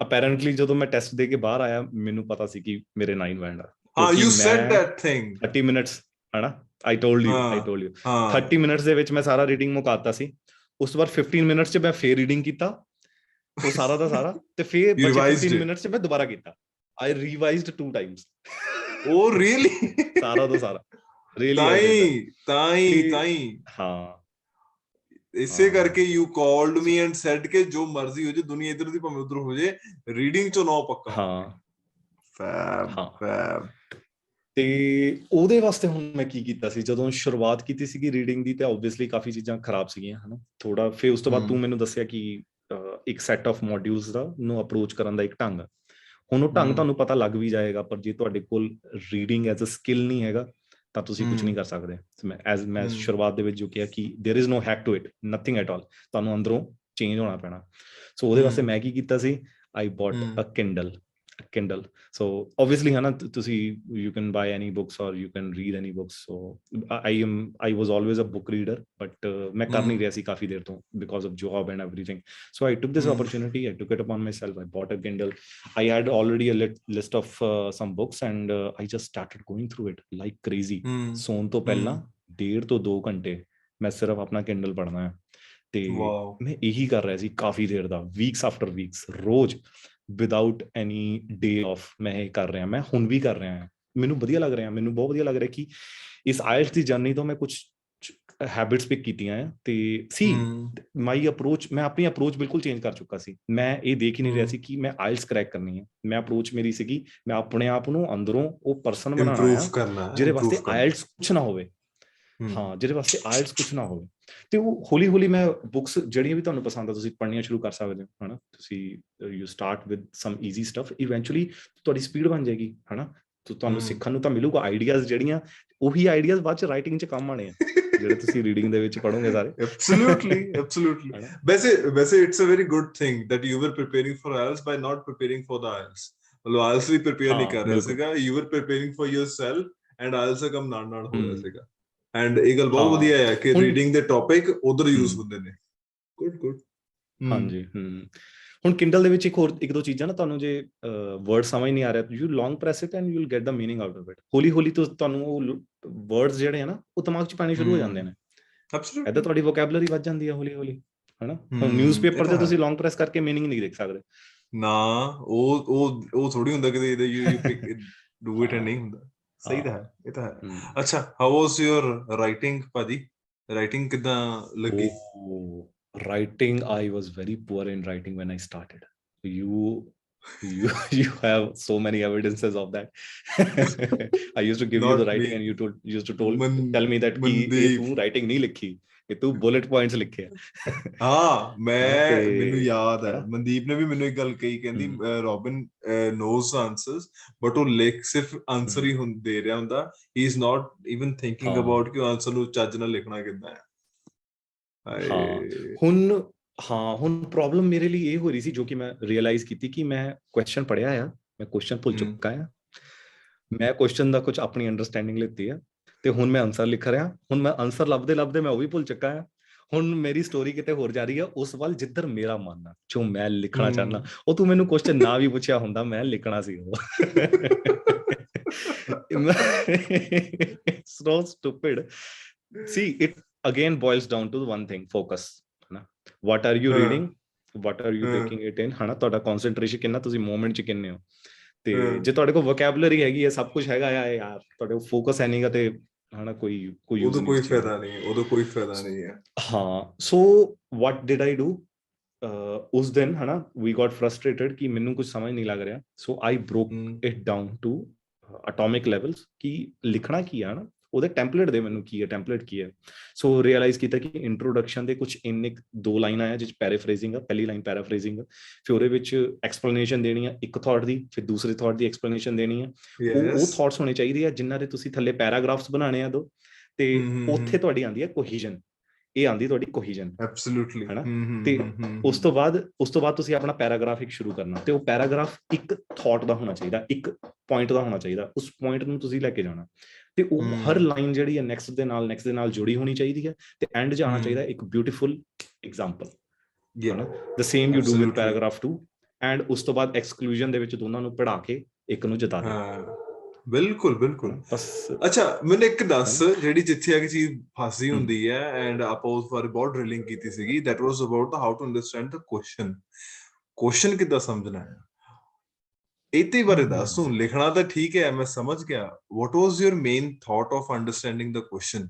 ਅਪੈਰੈਂਟਲੀ ਜਦੋਂ ਮੈਂ ਟੈਸਟ ਦੇ ਕੇ ਬਾਹਰ ਆਇਆ ਮੈਨੂੰ ਪਤਾ ਸੀ ਕਿ ਮੇਰੇ 9 ਬੈਂਡ ਆ ਹਾਂ, ਕਿਉਂਕਿ you said ਮੈਂ that thing. 30 ਮਿੰਟਸ ਹਨਾ I told you 30 ਮਿੰਟਸ ਦੇ ਵਿੱਚ ਮੈਂ ਸਾਰਾ ਰੀਡਿੰਗ ਮੁਕਾਤਾ ਸੀ। ਉਸ ਤੋਂ ਬਾਅਦ 15 ਮਿੰਟਸ 'ਚ ਮੈਂ ਫੇਰ ਰੀਡਿੰਗ ਕੀਤਾ ਉਹ ਸਾਰਾ ਦਾ ਸਾਰਾ ਤੇ ਫੇਰ ਬਚੇ 15 ਮਿੰਟਸ 'ਚ ਮੈਂ ਦੁਬਾਰਾ ਕੀਤਾ। I revised 2 times. Oh really? ਸਾਰਾ ਦਾ ਸਾਰਾ really ਤਾਈ ਹਾਂ ਇਸੇ ਕਰਕੇ you called me and said ਕਿ ਜੋ ਮਰਜ਼ੀ ਹੋ ਜੇ ਦੁਨੀਆ ਇੱਧਰ ਦੀ ਭਾਵੇਂ ਉੱਧਰ ਹੋ ਜੇ ਰੀਡਿੰਗ ਚੋਂ 9 ਪੱਕਾ। ਹਾਂ ਫੈਬ ਤੇ ਉਹਦੇ ਵਾਸਤੇ ਹੁਣ ਮੈਂ ਕੀ ਕੀਤਾ ਸੀ ਜਦੋਂ ਸ਼ੁਰੂਆਤ ਕੀਤੀ ਸੀਗੀ ਰੀਡਿੰਗ ਦੀ ਤੇ ਆਬਵੀਅਸਲੀ ਕਾਫੀ ਚੀਜ਼ਾਂ ਖਰਾਬ ਸੀਗੀਆਂ ਹਨਾ ਥੋੜਾ ਫਿਰ ਉਸ ਤੋਂ ਬਾਅਦ ਤੂੰ ਮੈਨੂੰ ਦੱਸਿਆ ਕਿ ਇੱਕ ਸੈਟ ਆਫ ਮੋਡਿਊਲਸ ਦਾ ਨੂੰ ਅਪਰੋਚ ਕਰਨ ਦਾ ਇੱਕ ਢੰਗ ਹੁਣ ਉਹ ਢੰਗ ਤੁਹਾਨੂੰ ਪਤਾ ਲੱਗ ਵੀ ਜਾਏਗਾ ਪਰ ਜੇ ਤੁਹਾਡੇ ਕੋਲ ਰੀਡਿੰਗ ਐਜ਼ ਅ ਸਕਿੱਲ ਨਹੀਂ ਹੈਗਾ ਤਾਂ ਤੁਸੀਂ ਕੁਝ ਨਹੀਂ ਕਰ ਸਕਦੇ। ਮੈਂ ਸ਼ੁਰੂਆਤ ਦੇ ਵਿੱਚ ਜੋ ਕਿਹਾ ਕਿ there is no hack to it nothing at all ਤੁਹਾਨੂੰ ਅੰਦਰੋਂ ਚੇਂਜ ਹੋਣਾ ਪੈਣਾ ਸੋ ਉਹਦੇ ਵਾਸਤੇ ਮੈਂ ਕੀ ਕੀਤਾ ਸੀ I bought a Kindle so obviously hana you can buy any books or you can read any books so I was always a book reader but main kar nahi reha si kafi der to because of job and everything so I took this opportunity I took it upon myself I bought a Kindle I had already a list of some books and I just started going through it like crazy ਸੌਣ ਤੋਂ ਪਹਿਲਾਂ 1.5 ਤੋਂ 2 ਘੰਟੇ ਮੈਂ ਸਿਰਫ ਆਪਣਾ Kindle ਪੜ੍ਹਨਾ ਹੈ ਤੇ ਮੈਂ ਇਹੀ ਕਰ ਰਿਹਾ ਸੀ ਕਾਫੀ ਦੇਰ ਦਾ ਵੀਕਸ ਆਫਟਰ ਵੀਕਸ ਰੋਜ਼ ਵਿਦਆਊਟ ਐਨੀ ਡੇ ਆਫ ਮੈਂ ਇਹ ਕਰ ਰਿਹਾ ਮੈਂ ਹੁਣ ਵੀ ਕਰ ਰਿਹਾ ਹਾਂ ਮੈਨੂੰ ਵਧੀਆ ਲੱਗ ਰਿਹਾ ਮੈਨੂੰ ਬਹੁਤ ਵਧੀਆ ਲੱਗ ਰਿਹਾ ਕਿ ਇਸ ਆਇਲਟਸ ਦੀ ਜਰਨੀ ਤੋਂ ਮੈਂ ਕੁਝ ਹੈਬਿਟਸ ਪਿਕ ਕੀਤੀਆਂ ਆ ਤੇ ਸੀ ਮਾਈ ਅਪਰੋਚ ਮੈਂ ਆਪਣੀ ਅਪਰੋਚ ਬਿਲਕੁਲ ਚੇਂਜ ਕਰ ਚੁੱਕਾ ਸੀ ਮੈਂ ਇਹ ਦੇਖ ਹੀ ਨਹੀਂ ਰਿਹਾ ਸੀ ਕਿ ਮੈਂ ਆਇਲਟਸ ਕਰੈਕ ਕਰਨੀ ਹੈ ਮੈਂ ਅਪਰੋਚ ਮੇਰੀ ਸੀਗੀ ਮੈਂ ਆਪਣੇ ਆਪ ਨੂੰ ਅੰਦਰੋਂ ਉਹ ਪਰਸਨ ਬਣਾਉਣਾ ਆ ਜਿਹਦੇ ਵਾਸਤੇ ਆਇਲਟਸ ਕੁਛ ਨਾ ਹੋਵੇ ਹਾਂ ਜਿਹਦੇ ਵਾਸਤੇ ਆਇਲਟਸ ਕੁਛ ਨਾ ਹੋਵੇ ਤੇ ਉਹ ਹੌਲੀ ਹੌਲੀ ਮੈਂ ਬੁੱਕਸ ਜਿਹੜੀਆਂ ਵੀ ਤੁਹਾਨੂੰ ਪਸੰਦ ਆ ਤੁਸੀਂ ਪੜ੍ਹਨੀਆਂ ਸ਼ੁਰੂ ਕਰ ਸਕਦੇ ਹੋ ਹਨਾ ਤੁਸੀਂ you start with some easy stuff eventually ਤੁਹਾਡੀ ਸਪੀਡ ਬਣ ਜਾਏਗੀ ਹਨਾ ਤੁਹਾਨੂੰ ਸਿੱਖਣ ਨੂੰ ਤਾਂ ਮਿਲੂਗਾ ਆਈਡੀਆਜ਼ ਜਿਹੜੀਆਂ ਉਹੀ ਆਈਡੀਆਜ਼ ਬਾਅਦ ਚ ਰਾਈਟਿੰਗ ਚ ਕੰਮ ਆਣੇ ਆ ਜਿਹੜੇ ਤੁਸੀਂ ਰੀਡਿੰਗ ਦੇ ਵਿੱਚ ਪੜੋਗੇ ਸਾਰੇ absolutely ਵੈਸੇ it's a very good thing that you were preparing for IELTS by not preparing for the IELTS ਮਤਲਬ IELTS ਵੀ prepare ਨਹੀਂ ਕਰ ਰਿਹਾ ਸੀਗਾ you were preparing for yourself and IELTS ਦਾ ਕੰਮ ਨਾਲ ਹੋ ਰਿਹਾ ਸੀਗਾ ਐਂਡ ਇਹ ਗੱਲ ਬਹੁਤ ਵਧੀਆ ਹੈ ਕਿ ਰੀਡਿੰਗ ਦੇ ਟੌਪਿਕ ਉਧਰ ਯੂਜ਼ ਹੁੰਦੇ ਨੇ ਗੁੱਡ ਹਾਂਜੀ ਹੁਣ Kindle ਦੇ ਵਿੱਚ ਇੱਕ ਦੋ ਚੀਜ਼ਾਂ ਨਾ ਤੁਹਾਨੂੰ ਜੇ ਵਰਡ ਸਮਝ ਨਹੀਂ ਆ ਰਿਹਾ you long press it and you will get the meaning out of it ਹੌਲੀ ਹੌਲੀ ਤੁਹਾਨੂੰ ਉਹ ਵਰਡਸ ਜਿਹੜੇ ਆ ਨਾ ਉਹ ਦਿਮਾਗ 'ਚ ਪਾਣੀ ਸ਼ੁਰੂ ਹੋ ਜਾਂਦੇ ਨੇ ਏਦਾਂ ਤੁਹਾਡੀ ਵੋਕੈਬਲਰੀ ਵੱਧ ਜਾਂਦੀ ਹੈ ਹੌਲੀ ਹੌਲੀ ਹਨਾ ਹੁਣ ਨਿਊਜ਼ਪੇਪਰ ਤੇ ਤੁਸੀਂ ਲੌਂਗ ਪ੍ਰੈਸ ਕਰਕੇ ਮੀਨਿੰਗ ਨਹੀਂ ਦੇਖ ਸਕਦੇ ਨਾ ਉਹ ਥੋੜੀ ਹੁੰਦਾ ਕਿ ਯੂ ਪਿਕ ਡੂ ਇਟ ਨਹੀਂ ਹੁੰਦਾ ਸਹੀ ਤਾਂ ਹੈ ਇਹ ਤਾਂ ਹੈ ਅੱਛਾ ਹਾਊ ਵਾਸ ਯੂਰ ਰਾਈਟਿੰਗ ਭਾਜੀ ਰਾਈਟਿੰਗ ਕਿਦਾਂ ਲੱਗੀ writing I was very poor in writing when I started you have so many evidences of that I used to give you the writing and you used to tell me that ki ye tu writing nahi likhi ye tu bullet points likhe ਹਾਂ ਮੈਨੂੰ ਯਾਦ ਹੈ ਮਨਦੀਪ ਨੇ ਵੀ ਮੈਨੂੰ ਇੱਕ ਗੱਲ ਕਹੀ ਕਹਿੰਦੀ ਰੋਬਿਨ ਨੋਜ਼ ਆਨਸਰਸ ਬਟ ਉਹ ਲਿਖ ਸਿਰਫ ਆਨਸਰ ਹੀ ਦੇ ਰਿਹਾ ਹੁੰਦਾ ਹੀ is not even thinking about ਕਿ ਆਨਸਰ ਨੂੰ ਚੱਜ ਨਾਲ ਲਿਖਣਾ ਕਿੱਦਾਂ ਹੈ ਹੁਣ ਪ੍ਰੋਬਲਮ ਮੇਰੇ ਲਈ ਇਹ ਹੋ ਰਹੀ ਸੀ ਜੋ ਕਿ ਮੈਂ ਰਿਅਲਾਈਜ਼ ਕੀਤੀ ਕਿ ਮੈਂ ਕੁਐਸਚਨ ਪੜਿਆ ਆ ਮੈਂ ਕੁਐਸਚਨ ਭੁੱਲ ਚੁੱਕਾ ਆ ਮੈਂ ਕੁਐਸਚਨ ਦਾ ਕੁਝ ਆਪਣੀ ਅੰਡਰਸਟੈਂਡਿੰਗ ਲਿੱਤੀ ਆ ਤੇ ਹੁਣ ਮੈਂ ਆਨਸਰ ਲਿਖ ਰਿਹਾ ਹੁਣ ਮੈਂ ਆਨਸਰ ਲੱਭਦੇ ਮੈਂ ਉਹ ਵੀ ਭੁੱਲ ਚੁੱਕਾ ਆ ਹੁਣ ਮੇਰੀ ਸਟੋਰੀ ਕਿਤੇ ਹੋਰ ਜਾ ਰਹੀ ਆ ਉਸ ਵੱਲ ਜਿੱਧਰ ਮੇਰਾ ਮਨ ਆ ਜੋ ਮੈਂ ਲਿਖਣਾ ਚਾਹੁੰਦਾ ਉਹ ਤੂੰ ਮੈਨੂੰ ਕੁਐਸਚਨ ਨਾ ਵੀ ਪੁੱਛਿਆ ਹੁੰਦਾ ਮੈਂ ਲਿਖਣਾ ਸੀ ਉਹ so stupid see it again boils down to one thing focus what are you reading what are you taking it in ਹਨਾ ਤੁਹਾਡਾ ਕਨਸੈਂਟਰੇਸ਼ਨ ਕਿੰਨਾ ਤੁਸੀਂ ਮੂਮੈਂਟ ਚ ਕਿੰਨੇ ਹੋ ਤੇ ਜੇ ਤੁਹਾਡੇ ਕੋਲ ਵੋਕੈਬਲਰੀ ਹੈਗੀ ਹੈ ਸਭ ਕੁਝ ਹੈਗਾ ਆ ਯਾਰ ਤੁਹਾਡੇ ਕੋਲ ਫੋਕਸ ਹੈ ਨਹੀਂਗਾ ਤੇ ਹਨਾ ਕੋਈ ਉਹਦਾ ਕੋਈ ਫਾਇਦਾ ਨਹੀਂ ਹੈ ਹਾਂ ਸੋ what did I do ਉਸ ਦਿਨ ਹਨਾ we got frustrated ਕਿ ਮੈਨੂੰ ਕੁਝ ਸਮਝ ਨਹੀਂ ਲੱਗ ਰਿਹਾ so I broke it down to atomic levels ਕਿ ਲਿਖਣਾ ਕੀ ਆ ਨਾ ਉਹਦੇ ਟੈਂਪਲੇਟ ਦੇ ਮੈਨੂੰ ਕੀ ਹੈ, ਟੈਂਪਲੇਟ ਕੀ ਹੈ। ਸੋ ਰਿਅਲਾਈਜ਼ ਕੀਤਾ ਕਿ ਇੰਟਰੋਡਕਸ਼ਨ ਦੇ ਕੁਝ ਇੰਨੇ 2 ਲਾਈਨਾਂ ਆ ਜਿਸ ਪੈਰਾਫਰੇਜ਼ਿੰਗ ਆ, ਪਹਿਲੀ ਲਾਈਨ ਪੈਰਾਫਰੇਜ਼ਿੰਗ, ਫਿਰ ਉਹਦੇ ਵਿੱਚ ਐਕਸਪਲੇਨੇਸ਼ਨ ਦੇਣੀ ਆ ਇੱਕ ਥਾਟ ਦੀ, ਫਿਰ ਦੂਸਰੇ ਥਾਟ ਦੀ ਐਕਸਪਲੇਨੇਸ਼ਨ ਦੇਣੀ ਆ। ਉਹ ਥਾਟਸ ਹੋਣੇ ਚਾਹੀਦੇ ਆ ਜਿਨ੍ਹਾਂ ਦੇ ਤੁਸੀਂ ਥੱਲੇ ਪੈਰਾਗ੍ਰਾਫਸ ਬਣਾਉਣੇ ਆ 2, ਤੇ ਉੱਥੇ ਤੁਹਾਡੀ ਆਉਂਦੀ ਹੈ ਕੋਹੀਜਨ, ਇਹ ਆਉਂਦੀ ਤੁਹਾਡੀ ਕੋਹੀਜਨ, ਐਬਸੋਲੂਟਲੀ। ਹੈਨਾ। ਤੇ ਉਸ ਤੋਂ ਬਾਅਦ ਤੁਸੀਂ ਆਪਣਾ ਪੈਰਾਗ੍ਰਾਫ ਇੱਕ ਸ਼ੁਰੂ ਕਰਨਾ, ਤੇ ਉਹ ਪੈਰਾਗ੍ਰਾਫ ਇੱਕ ਥਾਟ ਦਾ ਹੋਣਾ ਚਾਹੀਦਾ, ਇੱਕ ਪੁਆਇੰਟ ਦਾ ਹੋਣਾ ਚਾਹੀਦਾ, ਉਸ ਪੁਆਇੰਟ ਨੂੰ ਤੁਸੀਂ ਲੈ ਕੇ ਜਾਣਾ, ਤੇ ਉਹ ਹਰ ਲਾਈਨ ਜਿਹੜੀ ਹੈ ਨੈਕਸਟ ਦੇ ਨਾਲ ਜੁੜੀ ਹੋਣੀ ਚਾਹੀਦੀ ਹੈ, ਤੇ ਐਂਡ 'ਚ ਆਉਣਾ ਚਾਹੀਦਾ ਇੱਕ ਬਿਊਟੀਫੁਲ ਐਗਜ਼ਾਮਪਲ, ਹੈਨਾ। The same you do with paragraph 2, and ਉਸ ਤੋਂ ਬਾਅਦ ਐਕਸਕਲੂਜਨ ਦੇ ਵਿੱਚ ਦੋਨਾਂ ਨੂੰ ਪੜ੍ਹਾ ਕੇ ਇੱਕ ਨੂੰ ਜਿਤਾ ਦਿਓ। ਬਿਲਕੁਲ ਬਿਲਕੁਲ। ਅੱਛਾ ਮੈਨੂੰ ਇੱਕ ਦੱਸ, ਜਿਹੜੀ ਜਿੱਥੇ ਆ ਕੇ ਚੀਜ਼ ਫਸਦੀ ਹੁੰਦੀ ਹੈ, ਐਂਡ ਆਪਾਂ ਉਸ ਬਾਰੇ ਬਹੁਤ ਡਰਿਲਿੰਗ ਕੀਤੀ ਸੀਗੀ, that was about how to understand the question ਕਿੱਦਾਂ ਸਮਝਣਾ ਹੈ, ਇਹਦੇ ਬਾਰੇ ਦੱਸ ਤੂੰ। ਲਿਖਣਾ ਤਾਂ ਠੀਕ ਹੈ, ਮੈਂ ਸਮਝ ਗਿਆ, what was your main thought of understanding the question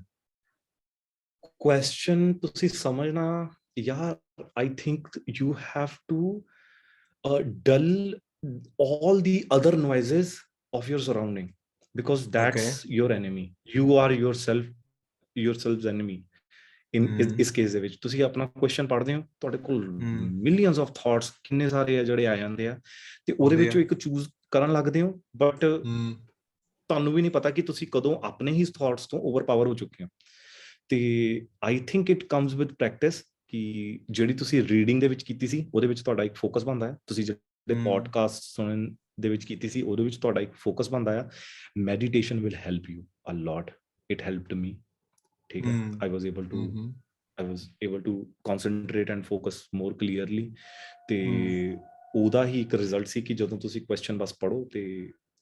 ਤੁਸੀਂ ਸਮਝਣਾ ਯਾਰ, I think you have to dull all the other noises of your surrounding, because that's your enemy. You are yourself's enemy in ਇਸ case ਦੇ ਵਿੱਚ। ਤੁਸੀਂ ਆਪਣਾ question ਪੜ੍ਹਦੇ ਹੋ, ਤੁਹਾਡੇ ਕੋਲ ਮਿਲੀਅਨਸ ਆਫ ਥਾਟਸ ਕਿੰਨੇ ਸਾਰੇ ਆ ਜਿਹੜੇ ਆ ਜਾਂਦੇ ਆ, ਤੇ ਉਹਦੇ ਵਿੱਚੋਂ ਇੱਕ ਚੂਜ਼ ਕਰਨ ਲੱਗਦੇ ਹੋ, ਬਟ ਤੁਹਾਨੂੰ ਵੀ ਨਹੀਂ ਪਤਾ ਕਿ ਤੁਸੀਂ ਕਦੋਂ ਆਪਣੇ ਹੀ ਥਾਟਸ ਤੋਂ ਓਵਰਪਾਵਰ ਹੋ ਚੁੱਕੇ ਹੋ। ਤੇ I think it comes with practice, ਕਿ ਜਿਹੜੀ ਤੁਸੀਂ ਰੀਡਿੰਗ ਦੇ ਵਿੱਚ ਕੀਤੀ ਸੀ ਉਹਦੇ ਵਿੱਚ ਤੁਹਾਡਾ ਇੱਕ ਫੋਕਸ ਬਣਦਾ ਹੈ, ਤੁਸੀਂ ਜਿਹੜੇ ਪੋਡਕਾਸਟ ਸੁਣਨ ਦੇ ਵਿੱਚ ਕੀਤੀ ਸੀ ਉਹਦੇ ਵਿੱਚ ਤੁਹਾਡਾ ਇੱਕ ਫੋਕਸ ਬਣਦਾ ਆ। Meditation will help you a lot, it helped me, ਠੀਕ ਹੈ। I was able to concentrate and focus more clearly, ਤੇ ਉਹਦਾ ਹੀ ਇੱਕ ਰਿਜ਼ਲਟ ਸੀ ਕਿ ਜਦੋਂ ਤੁਸੀਂ ਕੁਐਸਚਨ ਬਸ ਪੜ੍ਹੋ ਤੇ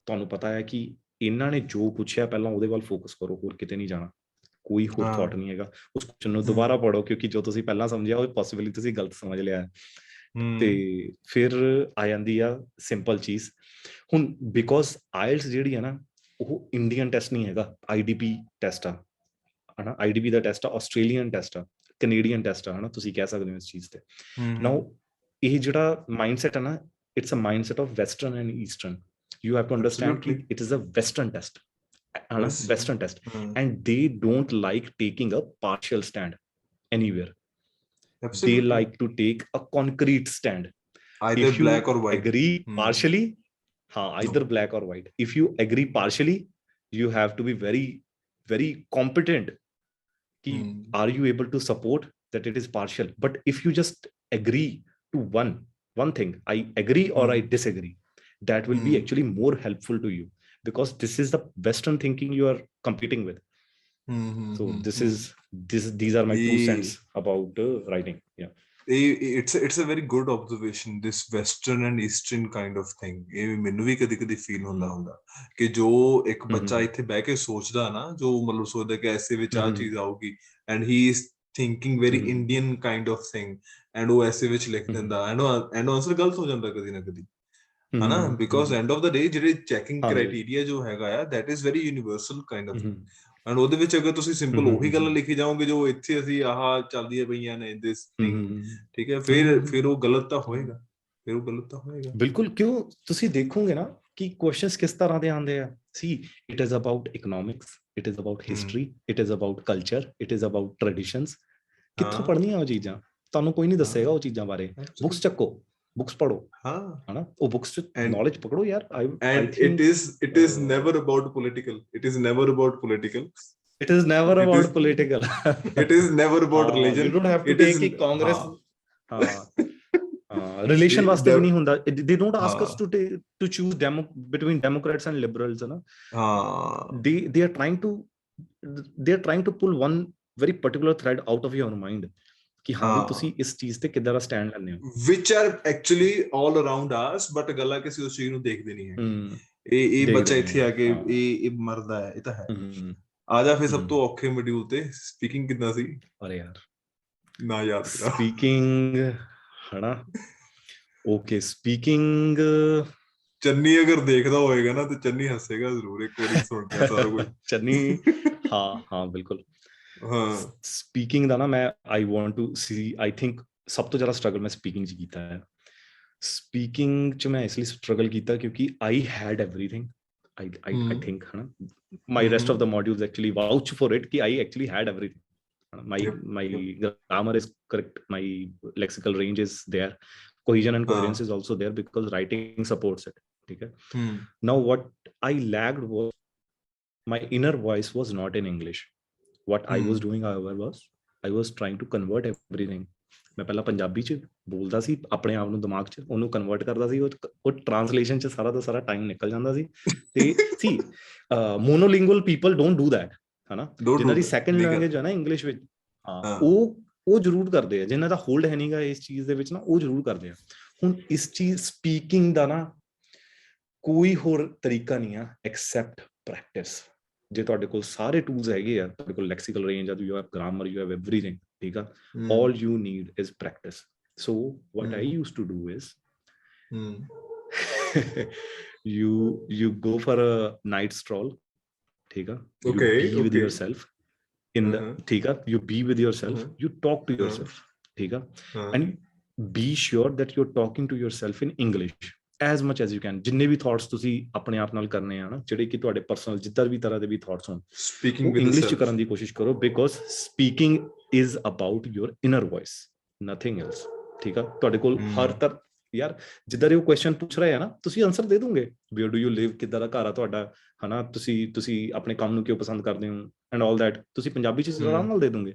ਤੁਹਾਨੂੰ ਪਤਾ ਹੈ ਕਿ ਇਹਨਾਂ ਨੇ ਜੋ ਪੁੱਛਿਆ ਪਹਿਲਾਂ ਉਹਦੇ ਵੱਲ ਫੋਕਸ ਕਰੋ, ਹੋਰ ਕਿਤੇ ਨਹੀਂ ਜਾਣਾ, ਕੋਈ ਹੋਰ ਥਾਟ ਨਹੀਂ ਹੈਗਾ। ਉਸ ਕੁਐਸਚਨ ਨੂੰ ਦੁਬਾਰਾ ਪੜ੍ਹੋ, ਕਿਉਂਕਿ ਜੋ ਤੁਸੀਂ ਪਹਿਲਾਂ ਸਮਝਿਆ ਉਹ ਪੋਸੀਬਲੀ ਤੁਸੀਂ ਗਲਤ ਸਮਝ ਲਿਆ ਹੈ। ਤੇ ਫਿਰ ਆ ਜਾਂਦੀ ਆ ਸਿੰਪਲ ਚੀਜ਼। ਹੁਣ ਬਿਕੋਜ਼ ਆਇਲਟਸ ਜਿਹੜੀ ਹੈ ਨਾ, ਉਹ ਇੰਡੀਅਨ ਟੈਸਟ ਨਹੀਂ ਹੈਗਾ, IDP ਟੈਸਟ ਆ, ਹਨਾ। IDP ਦਾ ਟੈਸਟ ਆ, ਆਸਟ੍ਰੇਲੀਅਨ ਟੈਸਟ ਆ, ਕੈਨੇਡੀਅਨ ਟੈਸਟ ਆ, ਹਨਾ, ਤੁਸੀਂ ਕਹਿ ਸਕਦੇ ਹੋ ਇਸ ਚੀਜ਼ ਤੇ। ਨਾਓ ਇਹ ਜਿਹੜਾ ਮਾਈਂਡਸੈਟ ਹੈ ਨਾ, it's a mindset of western and eastern. You have to understand ਕਿ it is a Western test, है ना, Western test, and they don't like taking a partial stand anywhere. They like to take a concrete stand. Either if you black or white. agree partially, either black or white. If you agree partially, you have to be very, very competent. Are you able to support that it is partial? But if you just agree to one thing, I agree or I disagree, that will be actually more helpful to you, because this is the Western thinking you are competing with. So these are my 2 cents about writing. Yeah, it's a very good observation, this Western and Eastern kind of thing. ਇਹ ਮੈਨੂੰ ਵੀ ਕਦੀ feel ਹੁੰਦਾ ਕਿ ਜੋ ਇੱਕ ਬੱਚਾ ਇੱਥੇ ਬਹਿ ਕੇ ਸੋਚਦਾ ਨਾ, ਜੋ ਮਤਲਬ ਸੋਚਦਾ ਕਿ ਐਸੇ ਵਿੱਚ ਆ ਚੀਜ਼ ਆਊਗੀ, and he is thinking very Indian kind of thing, and ਉਹ ਐਸੇ ਵਿੱਚ ਲਿਖ ਦਿੰਦਾ, and ਆਨਸਰ ਗਲਤ ਹੋ ਜਾਂਦਾ ਕਦੀ ਨਾ ਕਦੀ, ਹਨਾ। ਬਿਕੋਜ਼ ਐਂਡ ਆਫ ਦਾ ਡੇ ਜਿਹੜੇ ਚੈਕਿੰਗ ਕ੍ਰਾਈਟੇਰੀਆ ਜੋ ਹੈਗਾ ਆ, that is very universal kind of, and ਉਹਦੇ ਵਿੱਚ ਅਗਰ ਤੁਸੀਂ ਸਿੰਪਲ ਉਹੀ ਗੱਲ ਲਿਖੀ ਜਾਓਗੇ ਜੋ ਇੱਥੇ ਅਸੀਂ ਆਹ ਚੱਲਦੀਆਂ ਪਈਆਂ ਨੇ ਦਿਸ ਥਿੰਗ, ਠੀਕ ਹੈ, ਫਿਰ ਉਹ ਗਲਤ ਤਾਂ ਹੋਏਗਾ, ਬਿਲਕੁਲ। ਕਿਉਂ ਤੁਸੀਂ ਦੇਖੋਗੇ ਨਾ ਕਿ ਕੁਐਸਚਨਸ ਕਿਸ ਤਰ੍ਹਾਂ ਦੇ ਆਉਂਦੇ ਆ। See it is about economics, it is about history, it is about culture, it is about traditions. ਕਿੱਥੋਂ ਪੜ੍ਹਨੀਆਂ ਉਹ ਚੀਜ਼ਾਂ? ਤੁਹਾਨੂੰ ਕੋਈ ਨਹੀਂ ਦੱਸੇਗਾ ਉਹ ਚੀਜ਼ਾਂ ਬਾਰੇ। ਬੁੱਕਸ ਚੱਕੋ, ਬੁੱਕਸ ਪੜ੍ਹੋ, ਹਨਾ, ਉਹ ਬੁੱਕਸ ਚ ਨੌਲੇਜ ਪਕੜੋ ਯਾਰ। And it is never about political. It is never about political. It is never about political. It is never about religion. You don't have to take a Congress. Relation ਵਾਸਤੇ ਵੀ ਨਹੀਂ ਹੁੰਦਾ. They don't ask us to choose between Democrats and liberals, है ना? They are trying to pull one very particular thread out of your mind. ਕਿ ਹਾਂ ਵੀ ਤੁਸੀਂ ਇਸ ਚੀਜ਼ ਤੇ ਕਿੱਦਾਂ ਦਾ ਸਟੈਂਡ ਲੈਂਦੇ ਹੋ, which are actually all around us, but ਗੱਲ ਆ ਕਿ ਅਸੀਂ ਉਸ ਚੀਜ਼ ਨੂੰ ਦੇਖਦੇ ਨਹੀਂ ਹੈ। ਇਹ ਬੱਚਾ ਇੱਥੇ ਆ ਕੇ ਇਹ ਮਰਦਾ ਹੈ, ਇਹ ਤਾਂ ਹੈ। ਆ ਜਾ ਫਿਰ ਸਭ ਤੋਂ ਔਖੇ ਮੋਡਿਊਲ ਤੇ, ਸਪੀਕਿੰਗ ਕਿੱਦਾਂ ਸੀ? ਅਰੇ ਯਾਰ ਨਾ ਯਾਦ ਕਰਾ ਸਪੀਕਿੰਗ, ਹਨਾ। ਓਕੇ, ਸਪੀਕਿੰਗ ਚੰਨੀ ਅਗਰ ਦੇਖਦਾ ਹੋਏਗਾ ਨਾ ਤੇ ਚੰਨੀ ਹੱਸੇਗਾ ਜ਼ਰੂਰ ਇੱਕ ਵਾਰੀ ਸੁਣ ਕੇ ਸਾਰਾ ਕੁਝ। ਚੰਨੀ ਹਾਂ ਬਿਲਕੁਲ। ਸਪੀਕਿੰਗ ਦਾ ਨਾ ਮੈਂ I want to see, I think ਸਭ ਤੋਂ ਜ਼ਿਆਦਾ ਸਟਰਗਲ ਮੈਂ ਸਪੀਕਿੰਗ 'ਚ ਕੀਤਾ ਹੈ। ਸਪੀਕਿੰਗ 'ਚ ਮੈਂ ਇਸ ਲਈ ਸਟਰਗਲ ਕੀਤਾ ਕਿਉਂਕਿ I had everything, I think my rest of the modules actually vouch for it कि I actually had everything. My grammar is correct, my lexical range is there, cohesion and coherence is also there because writing supports it. Okay. Now what I lagged was my inner voice was not in English. What I was doing, however, was I was trying to convert everything. ਮੈਂ ਪਹਿਲਾਂ ਪੰਜਾਬੀ ਚ ਬੋਲਦਾ ਸੀ ਆਪਣੇ ਆਪ ਨੂੰ ਦਿਮਾਗ ਚ ਉਹਨੂੰ ਕਨਵਰਟ ਕਰਦਾ ਸੀ ਉਹ ਟ੍ਰਾਂਸਲੇਸ਼ਨ ਚ ਸਾਰਾ ਦਾ ਸਾਰਾ ਟਾਈਮ ਨਿਕਲ ਜਾਂਦਾ ਸੀ ਤੇ ਸੀ ਮੋਨੋਲਿੰਗੁਅਲ ਪੀਪਲ ਡੋਂਟ ਡੂ ਦੈਟ ਹਨਾ ਜਿਨ੍ਹਾਂ ਦੀ ਸੈਕੰਡ ਲੈਂਗੁਏਜ ਹੈ ਨਾ ਇੰਗਲਿਸ਼ ਵਿੱਚ ਹਾਂ ਉਹ ਜ਼ਰੂਰ ਕਰਦੇ ਆ ਜਿਨ੍ਹਾਂ ਦਾ ਹੋਲਡ ਹੈ ਨਹੀਂਗਾ ਇਸ ਚੀਜ਼ ਦੇ ਵਿੱਚ ਨਾ ਉਹ ਜ਼ਰੂਰ ਕਰਦੇ ਆ ਹੁਣ ਇਸ ਚੀਜ਼ ਸਪੀਕਿੰਗ ਦਾ ਨਾ ਕੋਈ ਹੋਰ ਤਰੀਕਾ ਨਹੀਂ ਆ ਐਕਸੈਪਟ ਪ੍ਰੈਕਟਿਸ ਜੇ ਤੁਹਾਡੇ ਕੋਲ ਸਾਰੇ ਟੂਲਸ ਹੈਗੇ ਆ ਤੁਹਾਡੇ ਕੋਲ ਲੈਕਸੀਕਲ ਰੇਂਜ ਆ you have grammar you have everything ਠੀਕ ਆ all you need is practice. So what I used to do is you go for a night stroll ठीक है you be with yourself in the ठीक है you be with yourself you talk to yourself ठीक है and be sure that you're talking to yourself in English as much as you can ਜਿੰਨੇ ਵੀ thoughts ਤੁਸੀਂ ਆਪਣੇ ਆਪ ਨਾਲ ਕਰਨੇ ਆ ਨਾ ਜਿਹੜੇ ਕਿ ਤੁਹਾਡੇ ਪਰਸਨਲ ਜਿੱਦਾਂ ਵੀ ਤਰ੍ਹਾਂ ਦੇ ਵੀ ਥਾਟਸ ਹੋਣ ਸਪੀਕਿੰਗ ਇੰਗਲਿਸ਼ ਚ ਕਰਨ ਦੀ ਕੋਸ਼ਿਸ਼ ਕਰੋ because speaking is about your inner voice nothing else ਠੀਕ ਆ ਤੁਹਾਡੇ ਕੋਲ ਹਰ ਤਰ ਯਾਰ ਜਿੱਦਾਂ ਦੇ ਉਹ ਕੁਐਸਚਨ ਪੁੱਛ ਰਹੇ ਆ ਨਾ ਤੁਸੀਂ ਆਨਸਰ ਦੇ ਦੋਗੇ where do you live ਕਿੱਦਾਂ ਦਾ ਘਰ ਆ ਤੁਹਾਡਾ ਹਨਾ ਤੁਸੀਂ ਆਪਣੇ ਕੰਮ ਨੂੰ ਕਿਉਂ ਪਸੰਦ ਕਰਦੇ ਹੋ ਐਂਡ ਆਲ ਦੈਟ ਤੁਸੀਂ ਪੰਜਾਬੀ ਚ ਆਰਾਮ ਨਾਲ ਦੇ ਦੋਗੇ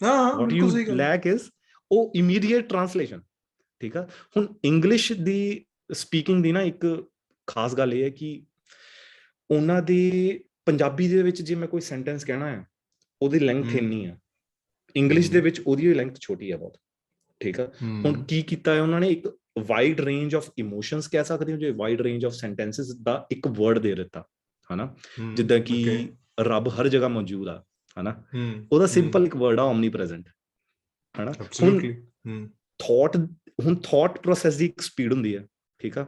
what you lack is ਉਹ immediate translation ਠੀਕ ਆ ਹੁਣ ਇੰਗਲਿਸ਼ ਦੀ ਸਪੀਕਿੰਗ ਦੀ ਨਾ ਇੱਕ ਖਾਸ ਗੱਲ ਇਹ ਹੈ ਕਿ ਉਹਨਾਂ ਦੇ ਪੰਜਾਬੀ ਦੇ ਵਿੱਚ ਜੇ ਮੈਂ ਕੋਈ ਸੈਂਟੈਂਸ ਕਹਿਣਾ ਹੈ ਉਹਦੀ ਲੈਂਥ ਇੰਨੀ ਆ ਇੰਗਲਿਸ਼ ਦੇ ਵਿੱਚ ਉਹਦੀ ਲੈਂਥ ਛੋਟੀ ਹੈ ਬਹੁਤ ਠੀਕ ਆ ਹੁਣ ਕੀ ਕੀਤਾ ਹੈ ਉਹਨਾਂ ਨੇ ਇੱਕ ਵਾਈਡ ਰੇਂਜ ਆਫ ਇਮੋਸ਼ਨਸ ਕਹਿ ਸਕਦੇ ਹੋ ਜੇ ਵਾਈਡ ਰੇਂਜ ਆਫ ਸੈਂਟੈਂਸਸ ਦਾ ਇੱਕ ਵਰਡ ਦੇ ਦਿੱਤਾ ਹਨਾ ਜਿੱਦਾਂ ਕਿ ਰੱਬ ਹਰ ਜਗ੍ਹਾ ਮੌਜੂਦ ਆ ਹਨਾ ਉਹਦਾ ਸਿੰਪਲ ਇੱਕ ਵਰਡ ਆ ਓਮਨੀ ਪ੍ਰੈਜ਼ੈਂਟ ਹਨਾ ਹੁਣ ਥਾਟ ਪ੍ਰੋਸੈਸ ਦੀ ਇੱਕ ਸਪੀਡ ਹੁੰਦੀ ਹੈ ਠੀਕ ਆ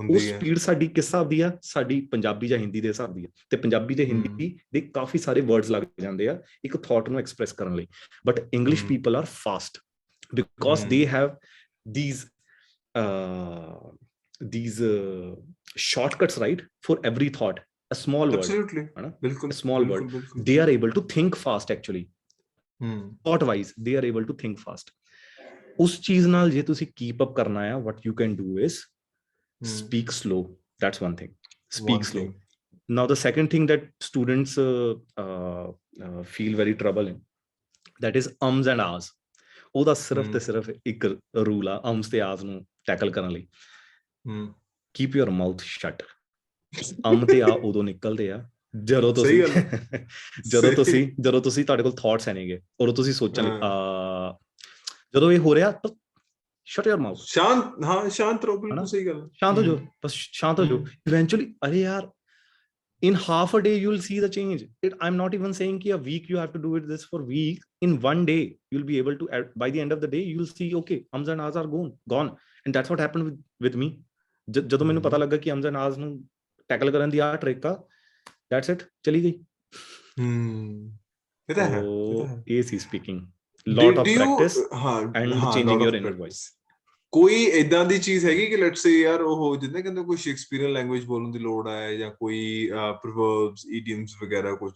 ਉਹ ਸਪੀਡ ਸਾਡੀ ਕਿਸ ਹਿਸਾਬ ਦੀ ਆ ਸਾਡੀ ਪੰਜਾਬੀ ਜਾਂ ਹਿੰਦੀ ਦੇ ਹਿਸਾਬ ਦੀ ਆ ਤੇ ਪੰਜਾਬੀ ਤੇ ਹਿੰਦੀ ਦੇ ਕਾਫੀ ਸਾਰੇ ਵਰਡਸ ਲੱਗ ਜਾਂਦੇ ਆ ਇੱਕ ਥਾਟ ਨੂੰ ਐਕਸਪ੍ਰੈਸ ਕਰਨ ਲਈ but English people are fast because they have these shortcuts right for every thought a small word absolutely a small word they are able to think fast actually thought wise they are able to think fast ਉਸ ਚੀਜ਼ ਨਾਲ ਜੇ ਤੁਸੀਂ keep up ਕਰਨਾ ਆ what you can do is speak slow that's one thing speak slow now the second thing that students feel very trouble in that is ums and ahs ਉਹਦਾ ਸਿਰਫ ਤੇ ਸਿਰਫ ਇੱਕ ਰੂਲ ਆ ums ਤੇ ahs ਨੂੰ ਟੈਕਲ ਕਰਨ ਲਈ keep your mouth shut ਤੇ ਆ ਉਦੋਂ ਨਿਕਲਦੇ ਆ ਜਦੋਂ ਤੁਸੀਂ ਤੁਹਾਡੇ ਕੋਲ ਥਾਟਸ ਹੈ ਨੇਗੇ ਔਰ ਤੁਸੀਂ ਸੋਚਣ ਜਦੋਂ ਇਹ ਹੋ ਰਿਹਾ ਤਾਂ shut your mouth ਸ਼ਾਂਤ ਰਹੋ ਬਿਲਕੁਲ ਸਹੀ ਗੱਲ ਸ਼ਾਂਤ ਹੋ ਜਾਓ ਬਸ ਸ਼ਾਂਤ ਹੋ ਜਾਓ eventually ਅਰੇ ਯਾਰ in half a day you'll see the change I'm not even saying ki a week you have to do it this for week in one day you'll be able to by the end of the day you'll see okay ums and ahs are gone and that's what happened with me ਜਦੋਂ ਮੈਨੂੰ ਪਤਾ ਲੱਗਾ ਕਿ ums and ahs ਨੂੰ tackle ਕਰਨ ਦੀ ਆ trick ਆ that's it ਚਲੀ ਗਈ ਇਹ ਤਾਂ ਹੈ ਇਹ ਸੀ speaking lot of practice and changing your inner voice ਕੋਈ ਇਦਾਂ ਦੀ ਚੀਜ਼ ਹੈਗੀ ਕਿ ਲੈਟਸ ਸੇ ਯਾਰ ਉਹ ਜਿੱਦਾਂ ਕਹਿੰਦੇ ਕੋਈ ਸ਼ੇਕਸਪੀਅਰਨ ਲੈਂਗੁਏਜ ਬੋਲਣ ਦੀ ਲੋੜ ਹੈ ਜਾਂ ਕੋਈ ਪ੍ਰੋਵਰਬਸ ਇਡੀਅਮਸ ਵਗੈਰਾ ਕੁਝ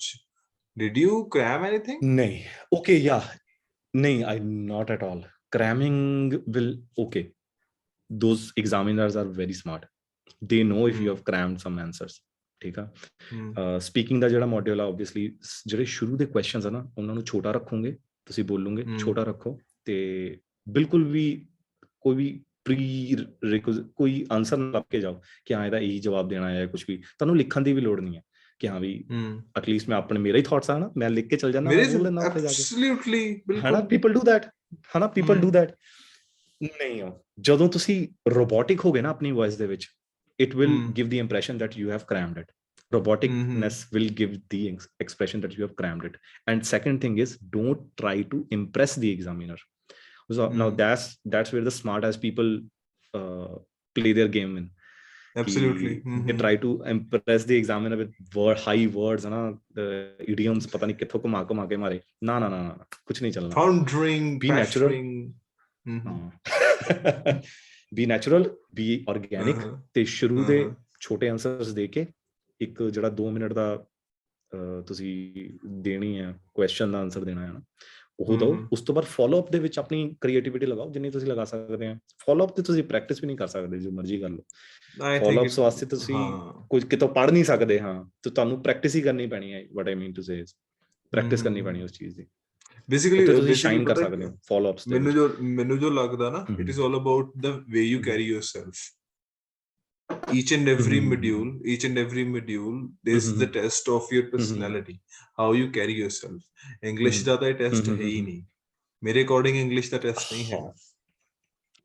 did you cram anything ਨਹੀਂ okay yeah ਨਹੀਂ I not at all cramming will okay those examiners are very smart they know if you have crammed some answers ਠੀਕ ਆ ਸਪੀਕਿੰਗ ਦਾ ਜਿਹੜਾ ਮੋਡਿਊਲ ਆ ਆਬਵੀਅਸਲੀ ਜਿਹੜੇ ਸ਼ੁਰੂ ਦੇ ਕੁਐਸਚਨਸ ਆ ਨਾ ਉਹਨਾਂ ਨੂੰ ਛੋਟਾ ਰੱਖੋਗੇ ਤੁਸੀਂ ਬੋਲੋਗੇ ਛੋਟਾ ਰੱਖੋ ਤੇ ਬਿਲਕੁਲ ਵੀ ਕੋਈ ਵੀ ਕੋਈ ਆਨਸਰ ਨਾ ਲੱਭ ਕੇ ਜਾਓ ਕਿ ਹਾਂ ਇਹਦਾ ਇਹੀ ਜਵਾਬ ਦੇਣਾ ਹੈ ਕੁਝ ਵੀ ਤੁਹਾਨੂੰ ਲਿਖਣ ਦੀ ਵੀ ਲੋੜ ਨਹੀਂ ਹੈ ਕਿ ਹਾਂ ਵੀ ਐਟਲੀਸਟ ਮੈਂ ਆਪਣੇ ਮੇਰੇ ਹੀ ਥਾਟਸ ਆ ਨਾ ਮੈਂ ਲਿਖ ਕੇ ਚੱਲ ਜਾਣਾ ਹਨਾ ਪੀਪਲ ਡੂ ਦੈਟ ਹਨਾ ਪੀਪਲ ਡੂ ਦੈਟ ਨਹੀਂ ਜਦੋਂ ਤੁਸੀਂ ਰੋਬੋਟਿਕ ਹੋ ਗਏ ਨਾ ਆਪਣੀ ਵੌਇਸ ਦੇ ਵਿੱਚ it will give the impression that you have crammed it roboticness will give the expression that you have crammed it and second thing is don't try to impress the examiner so now that's where the smart ass people play their game in absolutely they try to impress the examiner with high words na idioms pata nahi kitho घुमा के मारे na kuch nahi chalna pondering be natural be natural be organic ਤੇ ਸ਼ੁਰੂ ਦੇ ਛੋਟੇ answers ਦੇ ਕੇ ਇੱਕ ਜਿਹੜਾ 2 ਮਿੰਟ ਦਾ ਤੁਸੀਂ ਦੇਣੀ ਹੈ ਕੁਐਸਚਨ ਦਾ ਆਨਸਰ ਦੇਣਾ ਹੈ ਨਾ, ਉਹ ਦਿਓ। ਉਸ ਤੋਂ ਬਾਅਦ ਫੋਲੋ ਅਪ ਦੇ ਵਿੱਚ ਆਪਣੀ ਕ੍ਰੀਏਟੀਵਿਟੀ ਲਗਾਓ ਜਿੰਨੀ ਤੁਸੀਂ ਲਗਾ ਸਕਦੇ ਆ। ਫੋਲੋ ਅਪ ਤੇ ਤੁਸੀਂ ਪ੍ਰੈਕਟਿਸ ਵੀ ਨਹੀਂ ਕਰ ਸਕਦੇ, ਜੋ ਮਰਜ਼ੀ ਕਰ ਲਓ। ਫੋਲੋ ਅਪਸ ਵਾਸਤੇ ਤੁਸੀਂ ਕੁਝ ਕਿਤੋਂ ਪੜ੍ਹ ਨਹੀਂ ਸਕਦੇ, ਹਾਂ, ਤੇ ਤੁਹਾਨੂੰ ਪ੍ਰੈਕਟਿਸ ਹੀ ਕਰਨੀ ਪੈਣੀ ਹੈ। ਵਾਟ ਆਈ ਮੀਨ ਟੂ ਸੇ, ਪ੍ਰੈਕਟਿਸ ਕਰਨੀ ਪੈਣੀ ਉਸ ਚੀਜ਼ ਦੀ। ਉੱਥੇ ਤੁਸੀਂ ਸ਼ਾਈਨ ਕਰ ਸਕਦੇ ਹੋ ਫੋਲੋ ਅਪਸ ਦੇ ਵਿੱਚ। ਮੈਨੂੰ ਜੋ ਲੱਗਦਾ ਨਾ, it is all about the way you carry yourself. each and every module there's the test of your personality, how you carry yourself. English ਦਾ ਤਾਂ ਟੈਸਟ ਹੈ ਹੀ ਨਹੀਂ ਮੇਰੇ ਅਕੋਰਡਿੰਗ, ਇੰਗਲਿਸ਼ ਦਾ ਟੈਸਟ ਨਹੀਂ ਹੈਗਾ।